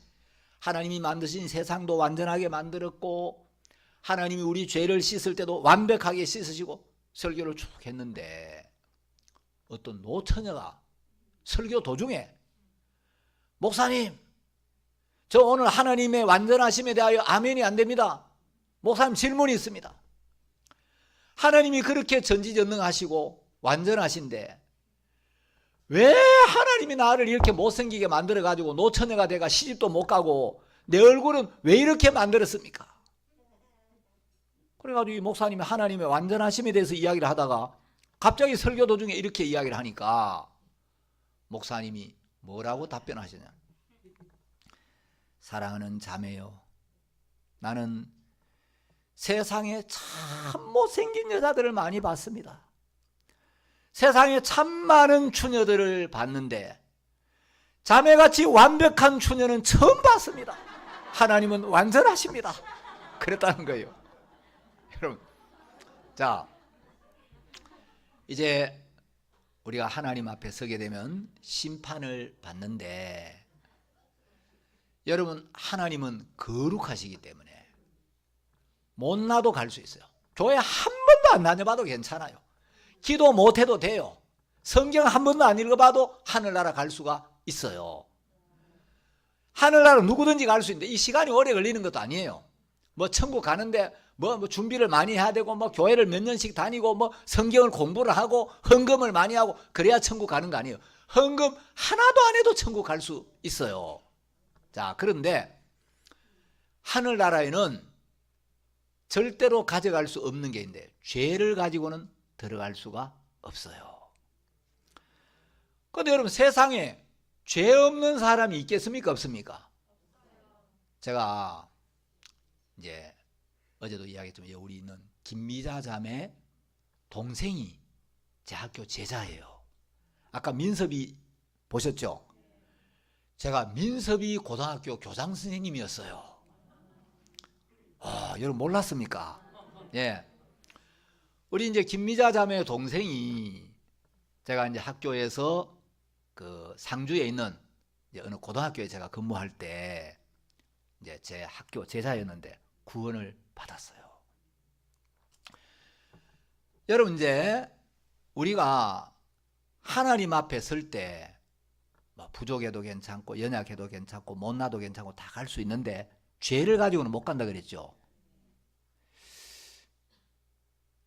Speaker 2: 하나님이 만드신 세상도 완전하게 만들었고 하나님이 우리 죄를 씻을 때도 완벽하게 씻으시고 설교를 쭉 했는데 어떤 노처녀가 설교 도중에 목사님 저 오늘 하나님의 완전하심에 대하여 아멘이 안 됩니다. 목사님 질문이 있습니다. 하나님이 그렇게 전지전능하시고 완전하신데 왜 하나님이 나를 이렇게 못생기게 만들어가지고 노처녀가 돼가 시집도 못 가고 내 얼굴은 왜 이렇게 만들었습니까? 그래가지고 이 목사님이 하나님의 완전하심에 대해서 이야기를 하다가 갑자기 설교 도중에 이렇게 이야기를 하니까 목사님이 뭐라고 답변하시냐? 사랑하는 자매요, 나는 세상에 참 못생긴 여자들을 많이 봤습니다. 세상에 참 많은 추녀들을 봤는데 자매같이 완벽한 추녀는 처음 봤습니다. 하나님은 완전하십니다. 그랬다는 거예요. 여러분, 자 이제 우리가 하나님 앞에 서게 되면 심판을 받는데, 여러분 하나님은 거룩하시기 때문에 못나도 갈 수 있어요. 교회 한 번도 안 다녀봐도 괜찮아요. 기도 못해도 돼요. 성경 한 번도 안 읽어봐도 하늘나라 갈 수가 있어요. 하늘나라 누구든지 갈 수 있는데 이 시간이 오래 걸리는 것도 아니에요. 뭐 천국 가는데 뭐 준비를 많이 해야 되고 뭐 교회를 몇 년씩 다니고 뭐 성경을 공부를 하고 헌금을 많이 하고 그래야 천국 가는 거 아니에요. 헌금 하나도 안 해도 천국 갈 수 있어요. 자, 그런데 하늘나라에는 절대로 가져갈 수 없는 게 있는데 죄를 가지고는 들어갈 수가 없어요. 그런데 여러분 세상에 죄 없는 사람이 있겠습니까? 없습니까? 제가 이제 어제도 이야기했지만 우리 있는 김미자 자매 동생이 제 학교 제자예요. 아까 민섭이 보셨죠? 제가 민섭이 고등학교 교장 선생님이었어요. 여러분 몰랐습니까? 예. 우리 이제 김미자 자매 동생이 제가 이제 학교에서 그 상주에 있는 이제 어느 고등학교에 제가 근무할 때 이제 제 학교 제자였는데 구원을 받았어요. 여러분 이제 우리가 하나님 앞에 설 때 뭐 부족해도 괜찮고 연약해도 괜찮고 못나도 괜찮고 다 갈 수 있는데 죄를 가지고는 못 간다 그랬죠.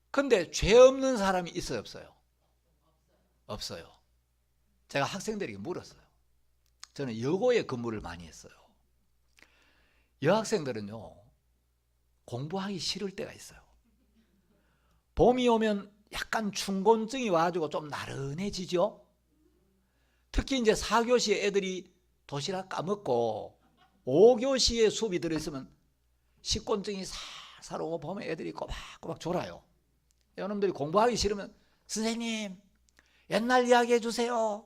Speaker 2: 근데 죄 없는 사람이 있어요, 없어요? 없어요. 제가 학생들에게 물었어요. 저는 여고에 근무를 많이 했어요. 여학생들은요 공부하기 싫을 때가 있어요. 봄이 오면 약간 춘곤증이 와가지고 좀 나른해지죠. 특히 이제 4교시에 애들이 도시락 까먹고 5교시에 수업이 들어있으면 식곤증이 살살 오고 보면 애들이 꼬박꼬박 졸아요. 여러분들이 공부하기 싫으면 선생님 옛날 이야기 해주세요.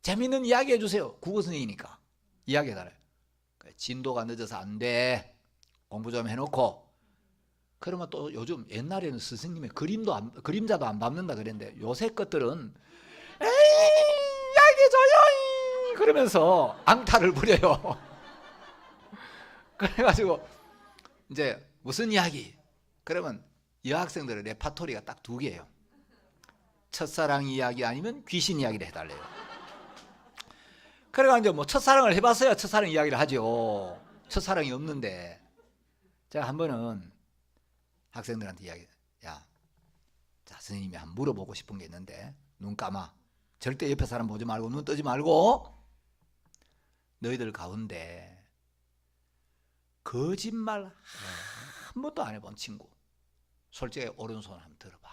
Speaker 2: 재밌는 이야기 해주세요. 국어 선생이니까 이야기해달라요. 진도가 늦어서 안 돼. 공부 좀 해놓고. 그러면 또 요즘 옛날에는 스승님의 그림자도 안 밟는다 그랬는데 요새 것들은 에이 이야기 줘요 그러면서 앙탈을 부려요. 그래가지고 이제 무슨 이야기? 그러면 여학생들의 레파토리가 딱 2개예요. 첫사랑 이야기 아니면 귀신 이야기를 해달래요. 그래가 이제 뭐 첫사랑을 해봤어야 첫사랑 이야기를 하죠. 첫사랑이 없는데 제가 한 번은 학생들한테 이야기, 야, 자 선생님이 한번 물어보고 싶은 게 있는데 눈 감아. 절대 옆에 사람 보지 말고 눈 뜨지 말고. 너희들 가운데 거짓말 한 번도 안 해본 친구 솔직히 오른손 한번 들어봐.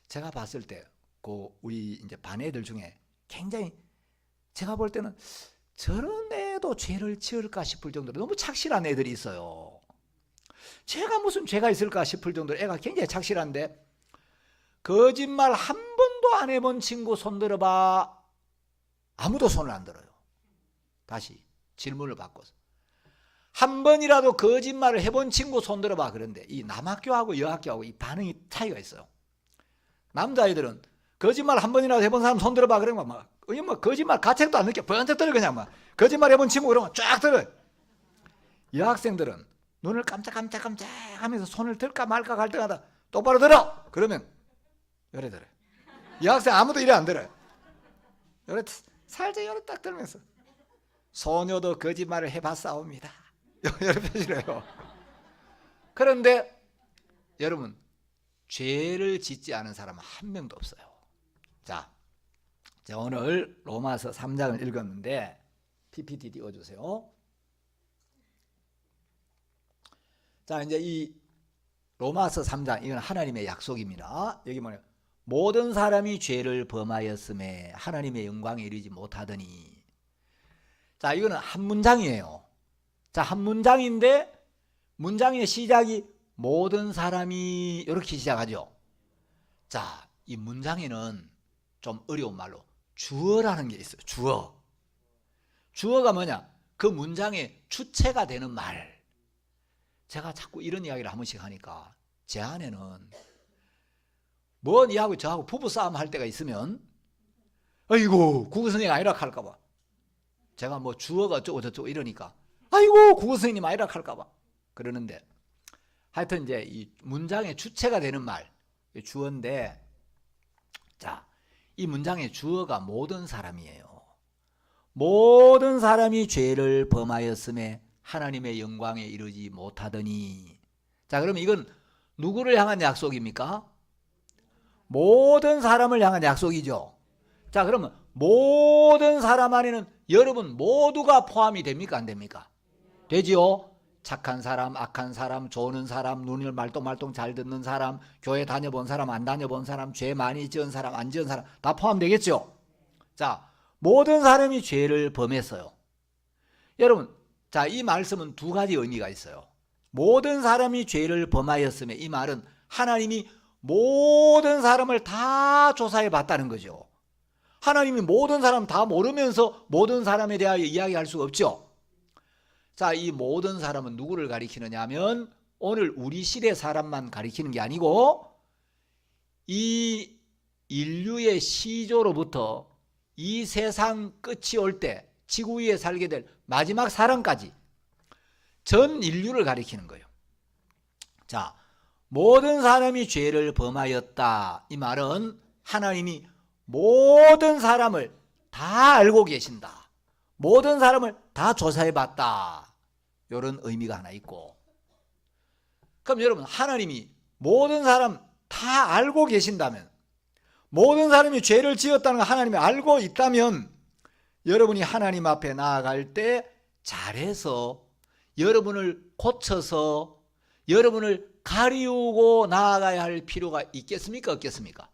Speaker 2: 제가 봤을 때 그 우리 이제 반 애들 중에 굉장히 제가 볼 때는 저런 애도 죄를 지을까 싶을 정도로 너무 착실한 애들이 있어요. 제가 무슨 죄가 있을까 싶을 정도로 애가 굉장히 착실한데 거짓말 한 번도 안 해본 친구 손 들어봐. 아무도 손을 안 들어요. 다시 질문을 바꿔서 한 번이라도 거짓말을 해본 친구 손 들어봐. 그런데 이 남학교하고 여학교하고 이 반응이 차이가 있어요. 남자애들은 거짓말 한 번이라도 해본 사람 손 들어봐. 그러면 막 뭐 거짓말 가책도 안 느껴. 번쩍 들어 그냥 막 거짓말 해본 친구 그러면 쫙 들어. 여학생들은 눈을 깜짝깜짝 하면서 손을 들까 말까 갈 때마다 똑바로 들어. 그러면 요래 들어. 여학생 아무도 이래 안 들어요. 요래 살짝 요래 딱 들면서 소녀도 거짓말을 해봤사옵니다. 요래 표시래요. 그런데 여러분 죄를 짓지 않은 사람은 한 명도 없어요. 자, 제가 오늘 로마서 3장을 읽었는데 PPT 띄워주세요. 자, 이제 이 로마서 3장 이건 하나님의 약속입니다. 여기 뭐냐? 모든 사람이 죄를 범하였음에 하나님의 영광에 이르지 못하더니. 자, 이거는 한 문장이에요. 자, 한 문장인데 문장의 시작이 모든 사람이 이렇게 시작하죠. 자, 이 문장에는 좀 어려운 말로 주어라는 게 있어요. 주어. 주어가 뭐냐? 그 문장의 주체가 되는 말. 제가 자꾸 이런 이야기를 한 번씩 하니까 제 안에는 뭐 니하고 저하고 부부싸움 할 때가 있으면 아이고 국어 선생님 아니라 할까봐 제가 뭐 주어가 어쩌고 저쩌고 이러니까 아이고 국어 선생님 아니라 할까봐 그러는데 하여튼 이제 이 문장의 주체가 되는 말 주어인데 자, 이 문장의 주어가 모든 사람이에요. 모든 사람이 죄를 범하였음에 하나님의 영광에 이르지 못하더니 자 그럼 이건 누구를 향한 약속입니까? 모든 사람을 향한 약속이죠. 자 그러면 모든 사람 안에는 여러분 모두가 포함이 됩니까 안 됩니까? 되지요. 착한 사람, 악한 사람, 좋은 사람, 눈을 말똥말똥 잘 듣는 사람, 교회 다녀본 사람, 안 다녀본 사람, 죄 많이 지은 사람, 안 지은 사람 다 포함되겠죠. 자 모든 사람이 죄를 범했어요. 여러분 자 이 말씀은 두 가지 의미가 있어요. 모든 사람이 죄를 범하였음에 이 말은 하나님이 모든 사람을 다 조사해 봤다는 거죠. 하나님이 모든 사람 다 모르면서 모든 사람에 대하여 이야기할 수가 없죠. 자, 이 모든 사람은 누구를 가리키느냐 하면 오늘 우리 시대 사람만 가리키는 게 아니고 이 인류의 시조로부터 이 세상 끝이 올 때 지구 위에 살게 될 마지막 사람까지 전 인류를 가리키는 거예요. 자, 모든 사람이 죄를 범하였다. 이 말은 하나님이 모든 사람을 다 알고 계신다. 모든 사람을 다 조사해 봤다. 이런 의미가 하나 있고 그럼 여러분 하나님이 모든 사람 다 알고 계신다면 모든 사람이 죄를 지었다는 걸 하나님이 알고 있다면 여러분이 하나님 앞에 나아갈 때 잘해서 여러분을 고쳐서 여러분을 가리우고 나아가야 할 필요가 있겠습니까? 없겠습니까?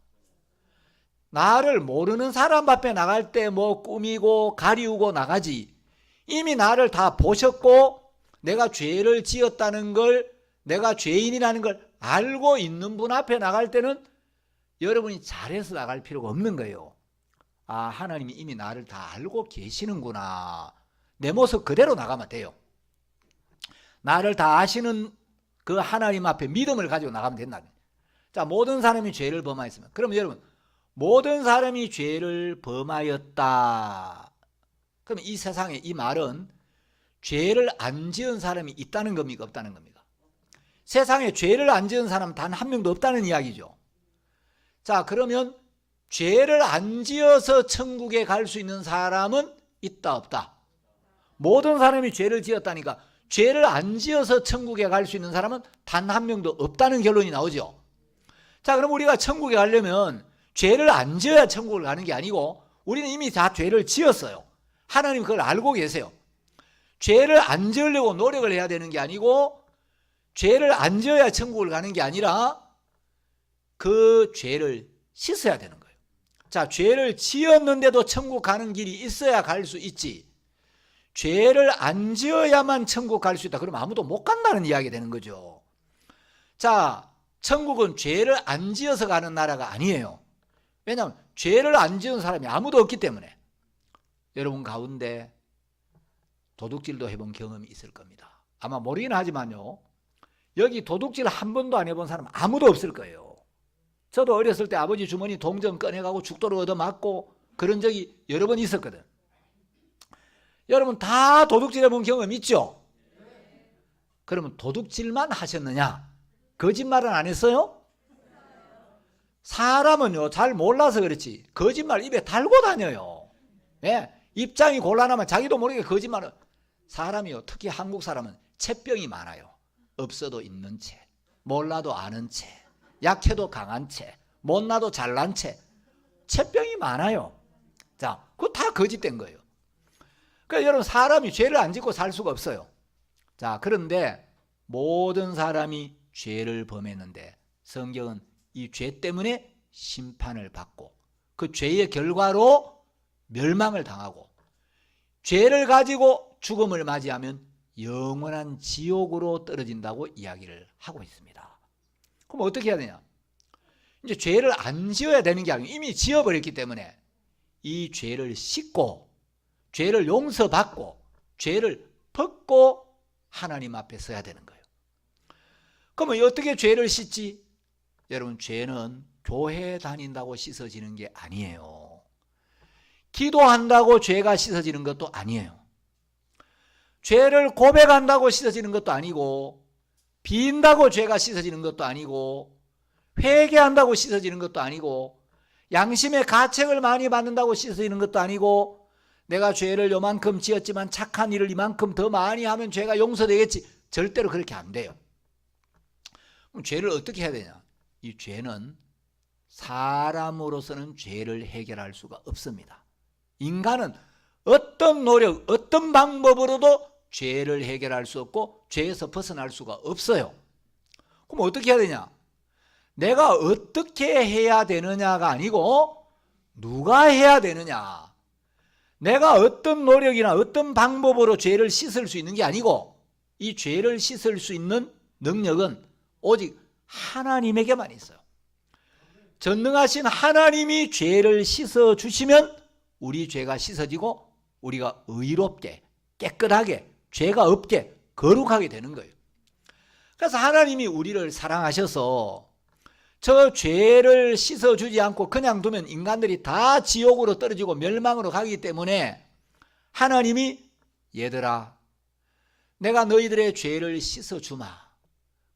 Speaker 2: 나를 모르는 사람 앞에 나갈 때 뭐 꾸미고 가리우고 나가지 이미 나를 다 보셨고 내가 죄를 지었다는 걸 내가 죄인이라는 걸 알고 있는 분 앞에 나갈 때는 여러분이 잘해서 나갈 필요가 없는 거예요. 아 하나님이 이미 나를 다 알고 계시는구나. 내 모습 그대로 나가면 돼요. 나를 다 아시는 그 하나님 앞에 믿음을 가지고 나가면 된다. 자 모든 사람이 죄를 범하였으면 그럼 여러분 모든 사람이 죄를 범하였다. 그럼 이 세상에 이 말은 죄를 안 지은 사람이 있다는 겁니까? 없다는 겁니까? 세상에 죄를 안 지은 사람 단 한 명도 없다는 이야기죠. 자 그러면 죄를 안 지어서 천국에 갈 수 있는 사람은 있다 없다? 모든 사람이 죄를 지었다니까 죄를 안 지어서 천국에 갈 수 있는 사람은 단 한 명도 없다는 결론이 나오죠. 자 그럼 우리가 천국에 가려면 죄를 안 지어야 천국을 가는 게 아니고 우리는 이미 다 죄를 지었어요. 하나님 그걸 알고 계세요. 죄를 안 지으려고 노력을 해야 되는 게 아니고 죄를 안 지어야 천국을 가는 게 아니라 그 죄를 씻어야 되는 거예요. 자 죄를 지었는데도 천국 가는 길이 있어야 갈 수 있지 죄를 안 지어야만 천국 갈 수 있다 그러면 아무도 못 간다는 이야기가 되는 거죠. 자 천국은 죄를 안 지어서 가는 나라가 아니에요. 왜냐하면 죄를 안 지은 사람이 아무도 없기 때문에. 여러분 가운데 도둑질도 해본 경험이 있을 겁니다. 아마 모르긴 하지만요 여기 도둑질 한 번도 안 해본 사람 아무도 없을 거예요. 저도 어렸을 때 아버지 주머니 동전 꺼내가고 죽도록 얻어맞고 그런 적이 여러 번 있었거든. 여러분 다 도둑질 해본 경험 있죠? 그러면 도둑질만 하셨느냐? 거짓말은 안 했어요? 사람은요 잘 몰라서 그렇지 거짓말 입에 달고 다녀요. 예? 입장이 곤란하면 자기도 모르게 거짓말을. 사람이요 특히 한국 사람은 체병이 많아요. 없어도 있는 채, 몰라도 아는 채, 약해도 강한 채, 못나도 잘난 채, 체병이 많아요. 자, 그거 다 거짓된 거예요. 그러니까 여러분 사람이 죄를 안 짓고 살 수가 없어요. 자, 그런데 모든 사람이 죄를 범했는데 성경은 이 죄 때문에 심판을 받고 그 죄의 결과로 멸망을 당하고 죄를 가지고 죽음을 맞이하면 영원한 지옥으로 떨어진다고 이야기를 하고 있습니다. 그럼 어떻게 해야 되냐? 이제 죄를 안 지어야 되는 게 아니고 이미 지어버렸기 때문에 이 죄를 씻고 죄를 용서받고 죄를 벗고 하나님 앞에 서야 되는 거예요. 그러면 어떻게 죄를 씻지? 여러분 죄는 교회 다닌다고 씻어지는 게 아니에요. 기도한다고 죄가 씻어지는 것도 아니에요. 죄를 고백한다고 씻어지는 것도 아니고, 빈다고 죄가 씻어지는 것도 아니고, 회개한다고 씻어지는 것도 아니고, 양심의 가책을 많이 받는다고 씻어지는 것도 아니고, 내가 죄를 요만큼 지었지만 착한 일을 이만큼 더 많이 하면 죄가 용서되겠지. 절대로 그렇게 안 돼요. 그럼 죄를 어떻게 해야 되냐? 이 죄는 사람으로서는 죄를 해결할 수가 없습니다. 인간은 어떤 노력, 어떤 방법으로도 죄를 해결할 수 없고 죄에서 벗어날 수가 없어요. 그럼 어떻게 해야 되냐? 내가 어떻게 해야 되느냐가 아니고 누가 해야 되느냐. 내가 어떤 노력이나 어떤 방법으로 죄를 씻을 수 있는 게 아니고 이 죄를 씻을 수 있는 능력은 오직 하나님에게만 있어요. 전능하신 하나님이 죄를 씻어주시면 우리 죄가 씻어지고 우리가 의롭게 깨끗하게 죄가 없게 거룩하게 되는 거예요. 그래서 하나님이 우리를 사랑하셔서 저 죄를 씻어주지 않고 그냥 두면 인간들이 다 지옥으로 떨어지고 멸망으로 가기 때문에 하나님이 얘들아 내가 너희들의 죄를 씻어주마.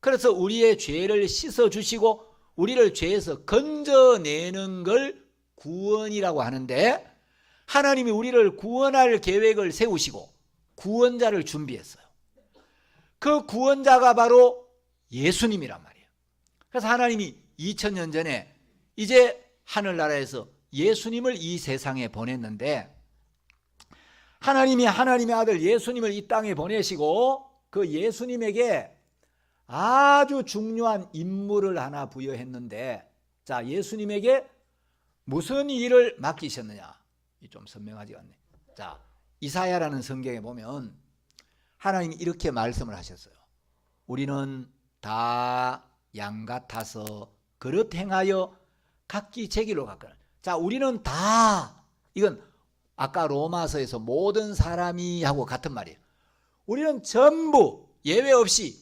Speaker 2: 그래서 우리의 죄를 씻어주시고 우리를 죄에서 건져내는 걸 구원이라고 하는데 하나님이 우리를 구원할 계획을 세우시고 구원자를 준비했어요. 그 구원자가 바로 예수님이란 말이에요. 그래서 하나님이 2000년 전에 이제 하늘나라에서 예수님을 이 세상에 보냈는데 하나님이 하나님의 아들 예수님을 이 땅에 보내시고 그 예수님에게 아주 중요한 임무를 하나 부여했는데 자 예수님에게 무슨 일을 맡기셨느냐? 좀 선명하지 않네. 자 이사야라는 성경에 보면 하나님이 이렇게 말씀을 하셨어요. 우리는 다 양 같아서 그릇 행하여 각기 제 길로 갔거늘. 자 우리는 다 이건 아까 로마서에서 모든 사람이 하고 같은 말이에요. 우리는 전부 예외 없이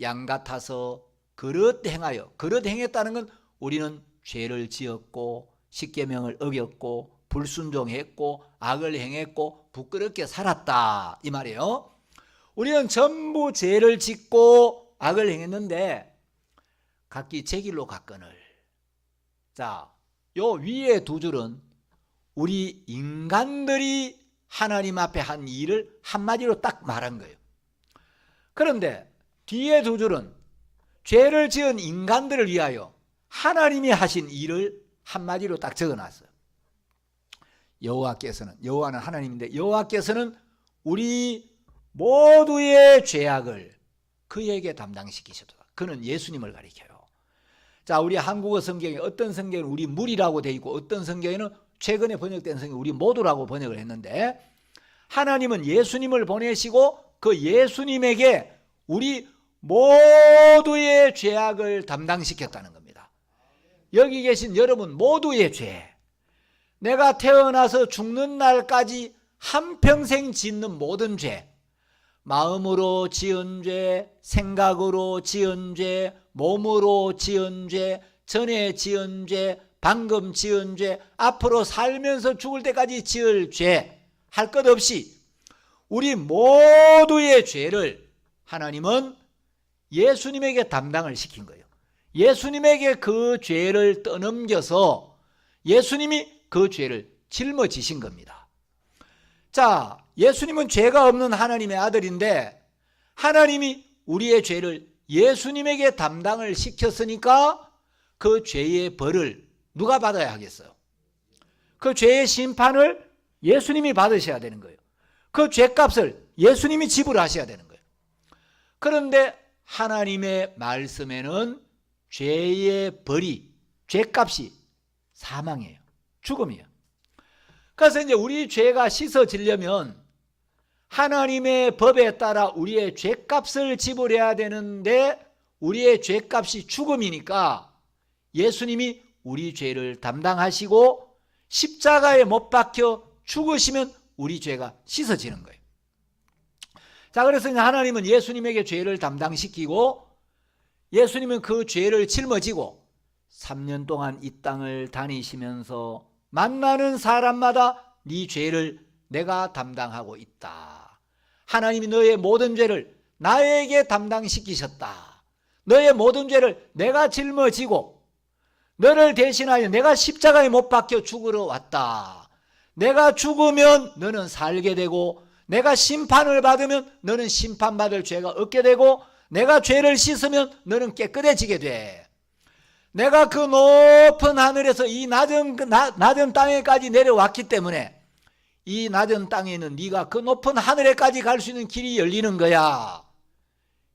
Speaker 2: 양 같아서 그릇 행하여 그릇 행했다는 건 우리는 죄를 지었고 십계명을 어겼고 불순종했고 악을 행했고 부끄럽게 살았다 이 말이에요. 우리는 전부 죄를 짓고 악을 행했는데 각기 제 길로 갔거늘. 자, 요 위에 두 줄은 우리 인간들이 하나님 앞에 한 일을 한마디로 딱 말한 거예요. 그런데 뒤에 두 줄은 죄를 지은 인간들을 위하여 하나님이 하신 일을 한마디로 딱 적어놨어요. 여호와는 하나님인데 여호와께서는 우리 모두의 죄악을 그에게 담당시키셨다. 그는 예수님을 가리켜요. 자, 우리 한국어 성경에 어떤 성경은 우리 무리라고 돼 있고 어떤 성경에는 최근에 번역된 성경 우리 모두라고 번역을 했는데 하나님은 예수님을 보내시고 그 예수님에게 우리 모두의 죄악을 담당시켰다는 겁니다. 여기 계신 여러분 모두의 죄, 내가 태어나서 죽는 날까지 한평생 짓는 모든 죄, 마음으로 지은 죄, 생각으로 지은 죄, 몸으로 지은 죄, 전에 지은 죄, 방금 지은 죄, 앞으로 살면서 죽을 때까지 지을 죄 할 것 없이 우리 모두의 죄를 하나님은 예수님에게 담당을 시킨 거예요. 예수님에게 그 죄를 떠넘겨서 예수님이 그 죄를 짊어지신 겁니다. 자, 예수님은 죄가 없는 하나님의 아들인데 하나님이 우리의 죄를 예수님에게 담당을 시켰으니까 그 죄의 벌을 누가 받아야 하겠어요? 그 죄의 심판을 예수님이 받으셔야 되는 거예요. 그 죄값을 예수님이 지불하셔야 되는 거예요. 그런데 하나님의 말씀에는 죄의 벌이, 죄값이 사망이에요. 죽음이에요. 그래서 이제 우리 죄가 씻어지려면 하나님의 법에 따라 우리의 죄값을 지불해야 되는데 우리의 죄값이 죽음이니까 예수님이 우리 죄를 담당하시고 십자가에 못 박혀 죽으시면 우리 죄가 씻어지는 거예요. 자, 그래서 하나님은 예수님에게 죄를 담당시키고 예수님은 그 죄를 짊어지고 3년 동안 이 땅을 다니시면서 만나는 사람마다 네 죄를 내가 담당하고 있다. 하나님이 너의 모든 죄를 나에게 담당시키셨다. 너의 모든 죄를 내가 짊어지고 너를 대신하여 내가 십자가에 못 박혀 죽으러 왔다. 내가 죽으면 너는 살게 되고 내가 심판을 받으면 너는 심판받을 죄가 없게 되고 내가 죄를 씻으면 너는 깨끗해지게 돼. 내가 그 높은 하늘에서 이 낮은 땅에까지 내려왔기 때문에 이 낮은 땅에는 네가 그 높은 하늘에까지 갈 수 있는 길이 열리는 거야.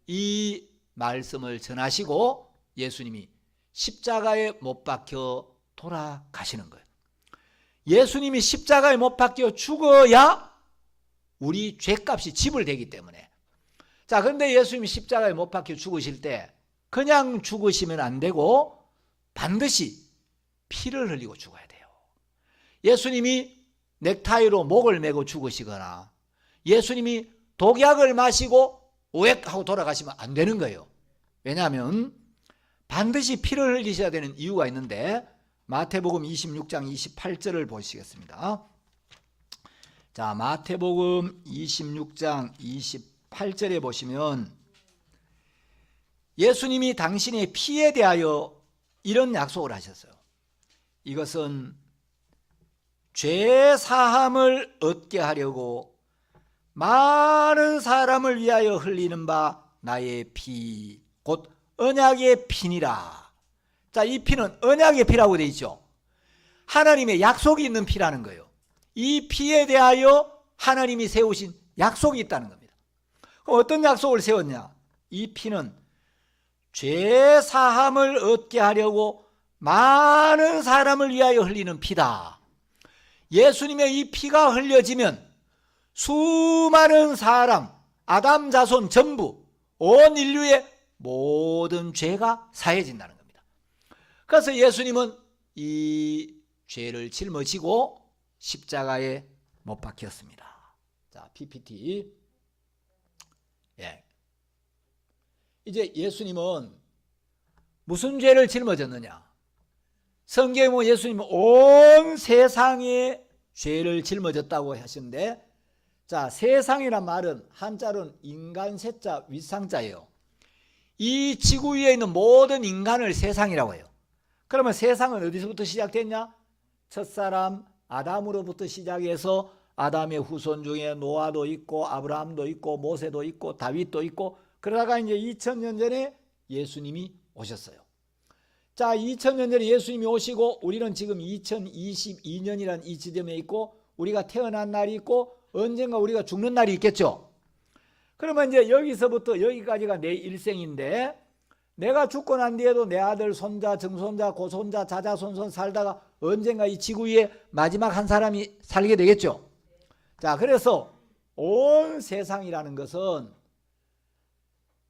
Speaker 2: 이 말씀을 전하시고 예수님이 십자가에 못 박혀 돌아가시는 거예요. 예수님이 십자가에 못 박혀 죽어야 우리 죄값이 지불되기 때문에. 자, 그런데 예수님이 십자가에 못 박혀 죽으실 때 그냥 죽으시면 안 되고 반드시 피를 흘리고 죽어야 돼요. 예수님이 넥타이로 목을 메고 죽으시거나 예수님이 독약을 마시고 오액하고 돌아가시면 안 되는 거예요. 왜냐하면 반드시 피를 흘리셔야 되는 이유가 있는데 마태복음 26장 28절을 보시겠습니다. 자, 마태복음 26장 28절에 보시면 예수님이 당신의 피에 대하여 이런 약속을 하셨어요. 이것은 죄 사함을 얻게 하려고 많은 사람을 위하여 흘리는 바 나의 피 곧 언약의 피니라. 자, 이 피는 언약의 피라고 되어 있죠. 하나님의 약속이 있는 피라는 거예요. 이 피에 대하여 하나님이 세우신 약속이 있다는 겁니다. 그럼 어떤 약속을 세웠냐? 이 피는 죄 사함을 얻게 하려고 많은 사람을 위하여 흘리는 피다. 예수님의 이 피가 흘려지면 수많은 사람, 아담 자손 전부 온 인류의 모든 죄가 사해진다는 겁니다. 그래서 예수님은 이 죄를 짊어지고 십자가에 못 박혔습니다. 자, PPT. 예. 이제 예수님은 무슨 죄를 짊어졌느냐? 성경에 보면 예수님은 온 세상의 죄를 짊어졌다고 하시는데, 자, 세상이란 말은 한자로는 인간 세자 윗상자예요. 이 지구 위에 있는 모든 인간을 세상이라고 해요. 그러면 세상은 어디서부터 시작됐냐? 첫사람 아담으로부터 시작해서 아담의 후손 중에 노아도 있고 아브라함도 있고 모세도 있고 다윗도 있고, 그러다가 이제 2000년 전에 예수님이 오셨어요. 자, 2000년 전에 예수님이 오시고 우리는 지금 2022년이라는 이 지점에 있고 우리가 태어난 날이 있고 언젠가 우리가 죽는 날이 있겠죠. 그러면 이제 여기서부터 여기까지가 내 일생인데, 내가 죽고 난 뒤에도 내 아들, 손자, 증손자, 고손자, 자자손손 살다가 언젠가 이 지구 위에 마지막 한 사람이 살게 되겠죠. 자, 그래서 온 세상이라는 것은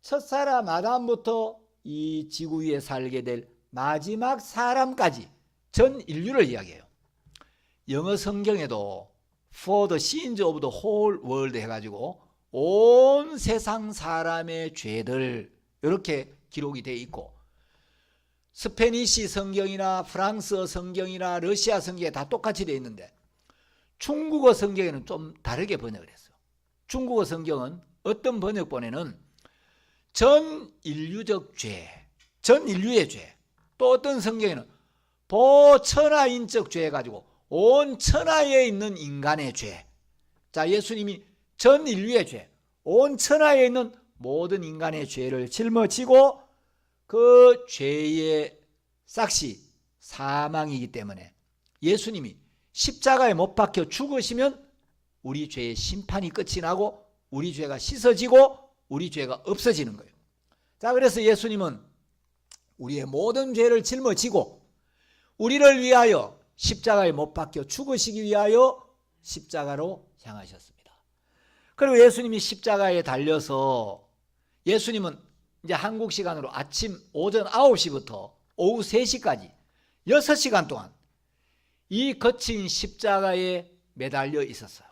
Speaker 2: 첫사람 아담부터 이 지구 위에 살게 될 마지막 사람까지 전 인류를 이야기해요. 영어 성경에도 For the sins of the whole world 해가지고 온 세상 사람의 죄들 이렇게 기록이 되어 있고, 스페니시 성경이나 프랑스어 성경이나 러시아 성경에 다 똑같이 되어 있는데 중국어 성경에는 좀 다르게 번역을 했어요. 중국어 성경은 어떤 번역본에는 전 인류적 죄, 전 인류의 죄, 또 어떤 성경에는 보천하인적 죄 해가지고 온 천하에 있는 인간의 죄. 자, 예수님이 전 인류의 죄, 온 천하에 있는 모든 인간의 죄를 짊어지고 그 죄의 싹시 사망이기 때문에 예수님이 십자가에 못 박혀 죽으시면 우리 죄의 심판이 끝이 나고 우리 죄가 씻어지고 우리 죄가 없어지는 거예요. 자, 그래서 예수님은 우리의 모든 죄를 짊어지고 우리를 위하여 십자가에 못 박혀 죽으시기 위하여 십자가로 향하셨습니다. 그리고 예수님이 십자가에 달려서 예수님은 이제 한국 시간으로 아침 오전 9시부터 오후 3시까지 6시간 동안 이 거친 십자가에 매달려 있었어요.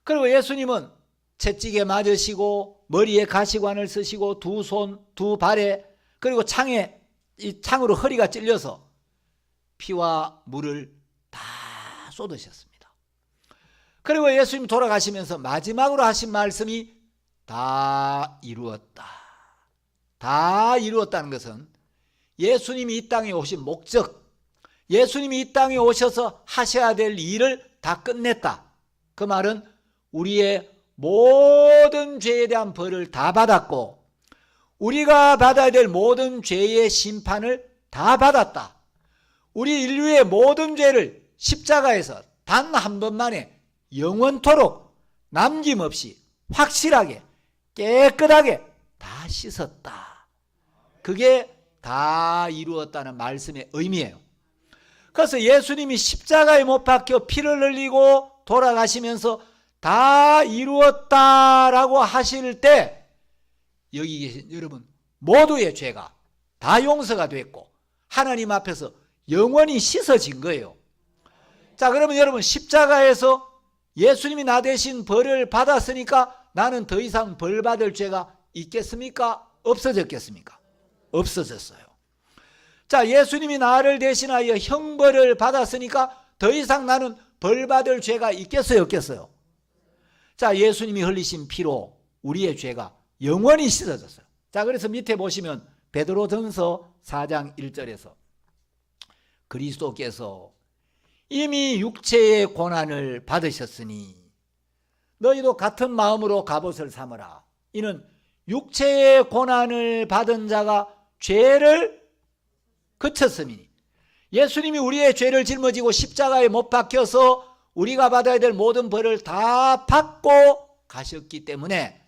Speaker 2: 그리고 예수님은 채찍에 맞으시고 머리에 가시관을 쓰시고 두 손, 두 발에 그리고 창에 이 창으로 허리가 찔려서 피와 물을 다 쏟으셨습니다. 그리고 예수님 돌아가시면서 마지막으로 하신 말씀이 다 이루었다. 다 이루었다는 것은 예수님이 이 땅에 오신 목적, 예수님이 이 땅에 오셔서 하셔야 될 일을 다 끝냈다. 그 말은 우리의 모든 죄에 대한 벌을 다 받았고 우리가 받아야 될 모든 죄의 심판을 다 받았다. 우리 인류의 모든 죄를 십자가에서 단 한 번만에 영원토록 남김없이 확실하게 깨끗하게 다 씻었다. 그게 다 이루었다는 말씀의 의미예요. 그래서 예수님이 십자가에 못 박혀 피를 흘리고 돌아가시면서 다 이루었다라고 하실 때 여기 계신 여러분 모두의 죄가 다 용서가 됐고 하나님 앞에서 영원히 씻어진 거예요. 자, 그러면 여러분 십자가에서 예수님이 나 대신 벌을 받았으니까 나는 더 이상 벌 받을 죄가 있겠습니까? 없어졌겠습니까? 없어졌어요. 자, 예수님이 나를 대신하여 형벌을 받았으니까 더 이상 나는 벌 받을 죄가 있겠어요? 없겠어요? 자, 예수님이 흘리신 피로 우리의 죄가 영원히 씻어졌어요. 자, 그래서 밑에 보시면 베드로전서 4장 1절에서 그리스도께서 이미 육체의 고난을 받으셨으니 너희도 같은 마음으로 갑옷을 삼으라. 이는 육체의 고난을 받은 자가 죄를 그쳤음이니 예수님이 우리의 죄를 짊어지고 십자가에 못 박혀서 우리가 받아야 될 모든 벌을 다 받고 가셨기 때문에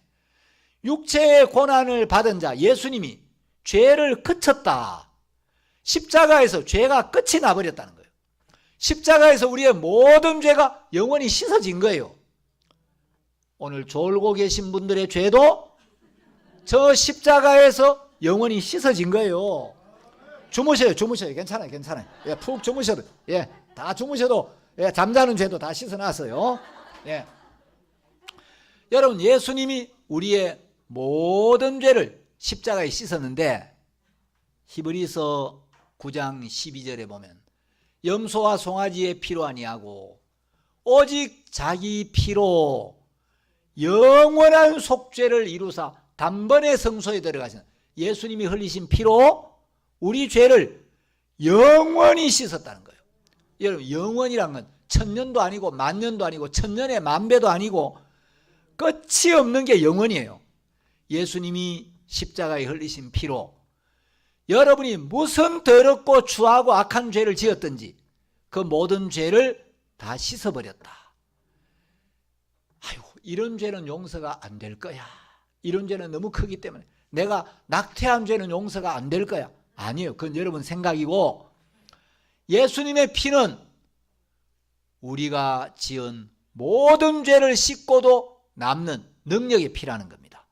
Speaker 2: 육체의 고난을 받은 자 예수님이 죄를 그쳤다. 십자가에서 죄가 끝이 나버렸다는 거예요. 십자가에서 우리의 모든 죄가 영원히 씻어진 거예요. 오늘 졸고 계신 분들의 죄도 저 십자가에서 영원히 씻어진 거예요. 주무셔요. 괜찮아요. 예, 푹 주무셔도, 예, 다 주무셔도, 예, 잠자는 죄도 다 씻어놨어요. 예. 여러분, 예수님이 우리의 모든 죄를 십자가에 씻었는데 히브리서 9장 12절에 보면 염소와 송아지의 피로 아니하고 오직 자기 피로 영원한 속죄를 이루사 단번에 성소에 들어가신 예수님이 흘리신 피로 우리 죄를 영원히 씻었다는 거예요. 여러분, 영원이란 건 천년도 아니고 만년도 아니고 천년의 만배도 아니고 끝이 없는 게 영원이에요. 예수님이 십자가에 흘리신 피로 여러분이 무슨 더럽고 추하고 악한 죄를 지었든지 그 모든 죄를 다 씻어버렸다. 아이고, 이런 죄는 용서가 안 될 거야. 이런 죄는 너무 크기 때문에 내가 낙태한 죄는 용서가 안 될 거야. 아니에요. 그건 여러분 생각이고 예수님의 피는 우리가 지은 모든 죄를 씻고도 남는 능력의 피라는 겁니다.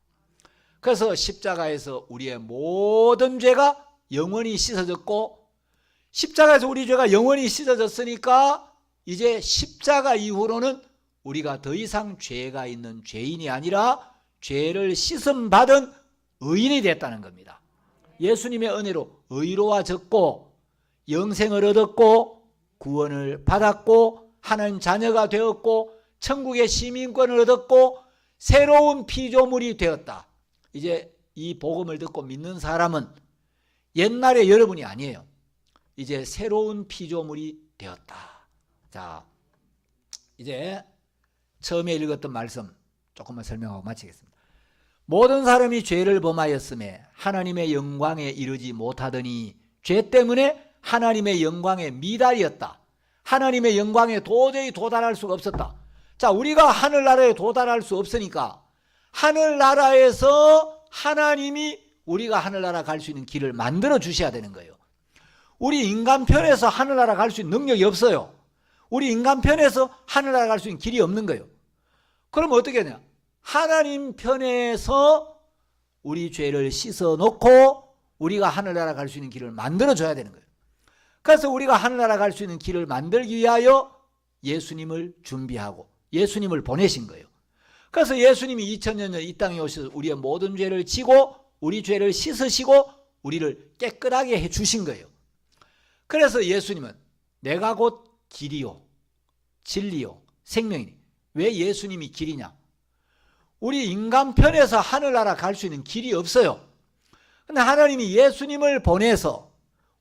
Speaker 2: 그래서 십자가에서 우리의 모든 죄가 영원히 씻어졌고 십자가에서 우리 죄가 영원히 씻어졌으니까 이제 십자가 이후로는 우리가 더 이상 죄가 있는 죄인이 아니라 죄를 씻음 받은 의인이 됐다는 겁니다. 예수님의 은혜로 의로워졌고 영생을 얻었고 구원을 받았고 하나님 자녀가 되었고 천국의 시민권을 얻었고 새로운 피조물이 되었다. 이제 이 복음을 듣고 믿는 사람은 옛날의 여러분이 아니에요. 이제 새로운 피조물이 되었다. 자, 이제 처음에 읽었던 말씀 조금만 설명하고 마치겠습니다. 모든 사람이 죄를 범하였음에 하나님의 영광에 이르지 못하더니 죄 때문에 하나님의 영광에 미달이었다. 하나님의 영광에 도저히 도달할 수가 없었다. 자, 우리가 하늘나라에 도달할 수 없으니까 하늘나라에서 하나님이 우리가 하늘나라 갈 수 있는 길을 만들어 주셔야 되는 거예요. 우리 인간 편에서 하늘나라 갈 수 있는 능력이 없어요. 우리 인간 편에서 하늘나라 갈 수 있는 길이 없는 거예요. 그럼 어떻게 하냐? 하나님 편에서 우리 죄를 씻어 놓고 우리가 하늘나라 갈 수 있는 길을 만들어 줘야 되는 거예요. 그래서 우리가 하늘나라 갈 수 있는 길을 만들기 위하여 예수님을 준비하고 예수님을 보내신 거예요. 그래서 예수님이 2000년 전 이 땅에 오셔서 우리의 모든 죄를 지고 우리 죄를 씻으시고 우리를 깨끗하게 해주신 거예요. 그래서 예수님은 내가 곧 길이요 진리요 생명이니. 왜 예수님이 길이냐? 우리 인간 편에서 하늘나라 갈 수 있는 길이 없어요. 근데 하나님이 예수님을 보내서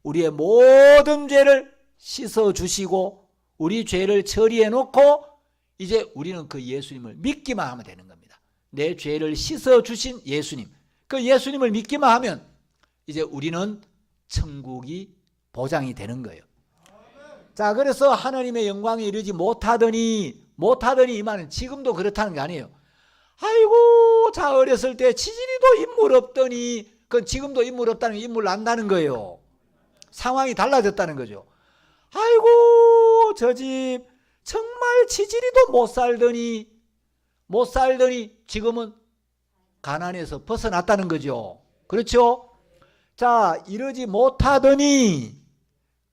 Speaker 2: 우리의 모든 죄를 씻어주시고 우리 죄를 처리해 놓고 이제 우리는 그 예수님을 믿기만 하면 되는 겁니다. 내 죄를 씻어주신 예수님, 그 예수님을 믿기만 하면 이제 우리는 천국이 보장이 되는 거예요. 자, 그래서 하나님의 영광에 이르지 못하더니 이 말은 지금도 그렇다는 게 아니에요. 아이고, 자 어렸을 때 치질이도 인물 없더니 그건 지금도 인물 없다는 게 인물 난다는 거예요. 상황이 달라졌다는 거죠. 아이고, 저 집 정말 치질이도 못 살더니 지금은 가난에서 벗어났다는 거죠. 그렇죠? 자, 이러지 못하더니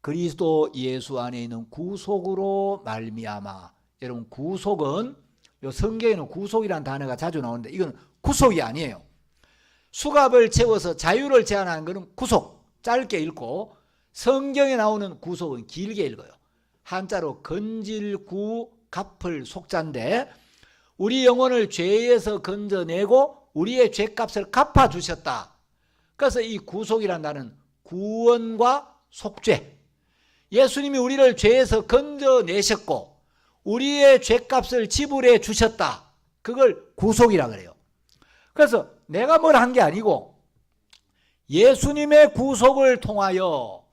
Speaker 2: 그리스도 예수 안에 있는 구속으로 말미암아. 여러분, 구속은 요 성경에는 구속이라는 단어가 자주 나오는데 이건 구속이 아니에요. 수갑을 채워서 자유를 제한하는 것은 구속, 짧게 읽고, 성경에 나오는 구속은 길게 읽어요. 한자로 건질구 갚을 속자인데 우리 영혼을 죄에서 건져내고 우리의 죄값을 갚아주셨다. 그래서 이 구속이라는 단어는 구원과 속죄, 예수님이 우리를 죄에서 건져내셨고 우리의 죄값을 지불해 주셨다. 그걸 구속이라 그래요. 그래서 내가 뭘 한 게 아니고 예수님의 구속을 통하여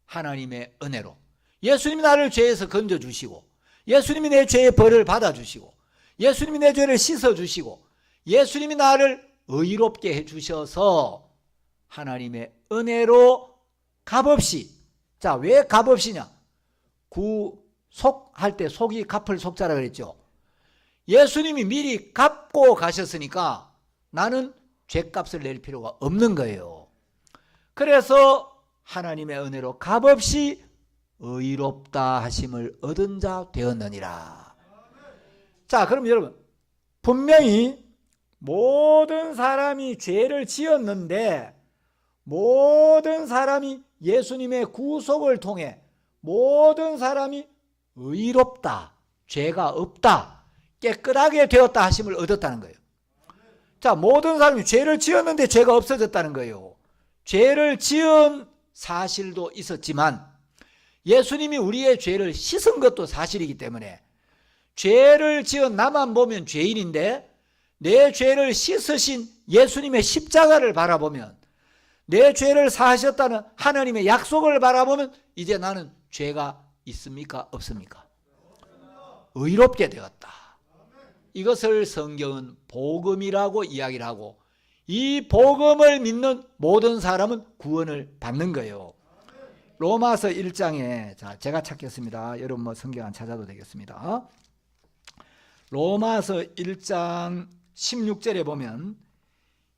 Speaker 2: 하나님의 은혜로 예수님이 나를 죄에서 건져주시고 예수님이 내 죄의 벌을 받아주시고 예수님이 내 죄를 씻어주시고 예수님이 나를 의롭게 해주셔서 하나님의 은혜로 값없이. 자, 왜 값없이냐? 구속할 때 속이 갚을 속자라 그랬죠. 예수님이 미리 갚고 가셨으니까 나는 죄값을 낼 필요가 없는 거예요. 그래서 하나님의 은혜로 값없이 의롭다 하심을 얻은 자 되었느니라. 자, 그럼 여러분, 분명히 모든 사람이 죄를 지었는데 모든 사람이 예수님의 구속을 통해 모든 사람이 의롭다, 죄가 없다, 깨끗하게 되었다 하심을 얻었다는 거예요. 자, 모든 사람이 죄를 지었는데 죄가 없어졌다는 거예요. 죄를 지은 사실도 있었지만 예수님이 우리의 죄를 씻은 것도 사실이기 때문에 죄를 지은 나만 보면 죄인인데 내 죄를 씻으신 예수님의 십자가를 바라보면 내 죄를 사하셨다는 하나님의 약속을 바라보면 이제 나는 죄가 있습니까? 없습니까? 의롭게 되었다. 이것을 성경은 복음이라고 이야기를 하고 이 복음을 믿는 모든 사람은 구원을 받는 거예요. 로마서 1장에 자, 제가 찾겠습니다. 여러분 뭐 성경 안 찾아도 되겠습니다. 로마서 1장 16절에 보면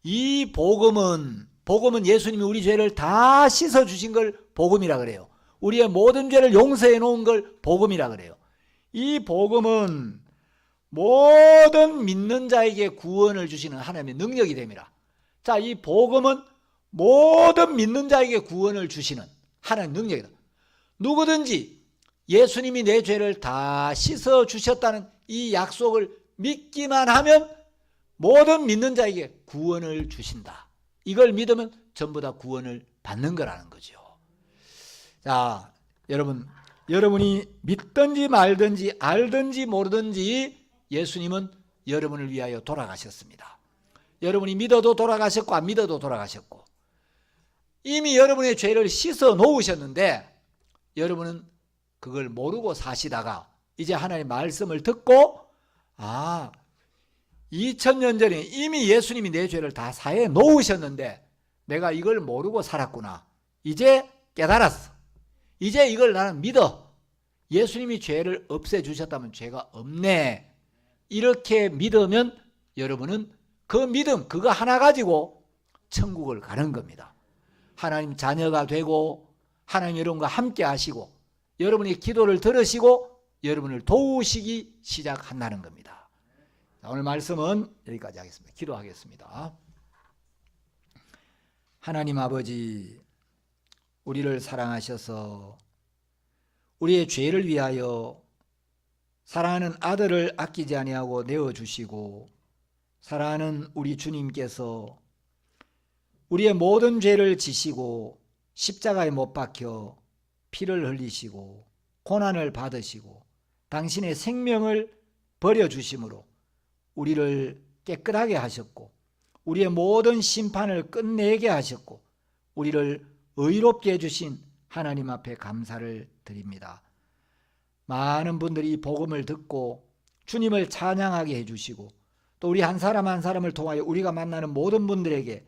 Speaker 2: 이 복음은 예수님이 우리 죄를 다 씻어주신 걸 복음이라 그래요. 우리의 모든 죄를 용서해 놓은 걸 복음이라 그래요. 이 복음은 모든 믿는 자에게 구원을 주시는 하나님의 능력이 됩니다. 자, 이 복음은 모든 믿는 자에게 구원을 주시는 하나님의 능력이다. 누구든지 예수님이 내 죄를 다 씻어주셨다는 이 약속을 믿기만 하면 모든 믿는 자에게 구원을 주신다. 이걸 믿으면 전부 다 구원을 받는 거라는 거죠. 자, 여러분이 믿든지 말든지 알든지 모르든지 예수님은 여러분을 위하여 돌아가셨습니다. 여러분이 믿어도 돌아가셨고 안 믿어도 돌아가셨고 이미 여러분의 죄를 씻어 놓으셨는데 여러분은 그걸 모르고 사시다가 이제 하나님의 말씀을 듣고 2000년 전에 이미 예수님이 내 죄를 다 사해 놓으셨는데 내가 이걸 모르고 살았구나. 이제 깨달았어. 이제 이걸 나는 믿어. 예수님이 죄를 없애주셨다면 죄가 없네. 이렇게 믿으면 여러분은 그 믿음 그거 하나 가지고 천국을 가는 겁니다. 하나님 자녀가 되고 하나님 여러분과 함께 하시고 여러분의 기도를 들으시고 여러분을 도우시기 시작한다는 겁니다. 자, 오늘 말씀은 여기까지 하겠습니다. 기도하겠습니다.
Speaker 1: 하나님 아버지, 우리를 사랑하셔서 우리의 죄를 위하여 사랑하는 아들을 아끼지 아니하고 내어주시고, 사랑하는 우리 주님께서 우리의 모든 죄를 지시고 십자가에 못 박혀 피를 흘리시고 고난을 받으시고 당신의 생명을 버려주심으로 우리를 깨끗하게 하셨고, 우리의 모든 심판을 끝내게 하셨고, 우리를 의롭게 해주신 하나님 앞에 감사를 드립니다. 많은 분들이 복음을 듣고 주님을 찬양하게 해주시고, 또 우리 한 사람 한 사람을 통하여 우리가 만나는 모든 분들에게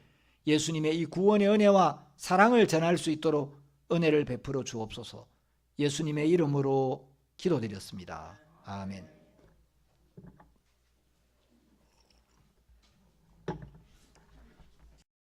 Speaker 1: 예수님의 이 구원의 은혜와 사랑을 전할 수 있도록 은혜를 베풀어 주옵소서. 예수님의 이름으로 기도드렸습니다. 아멘.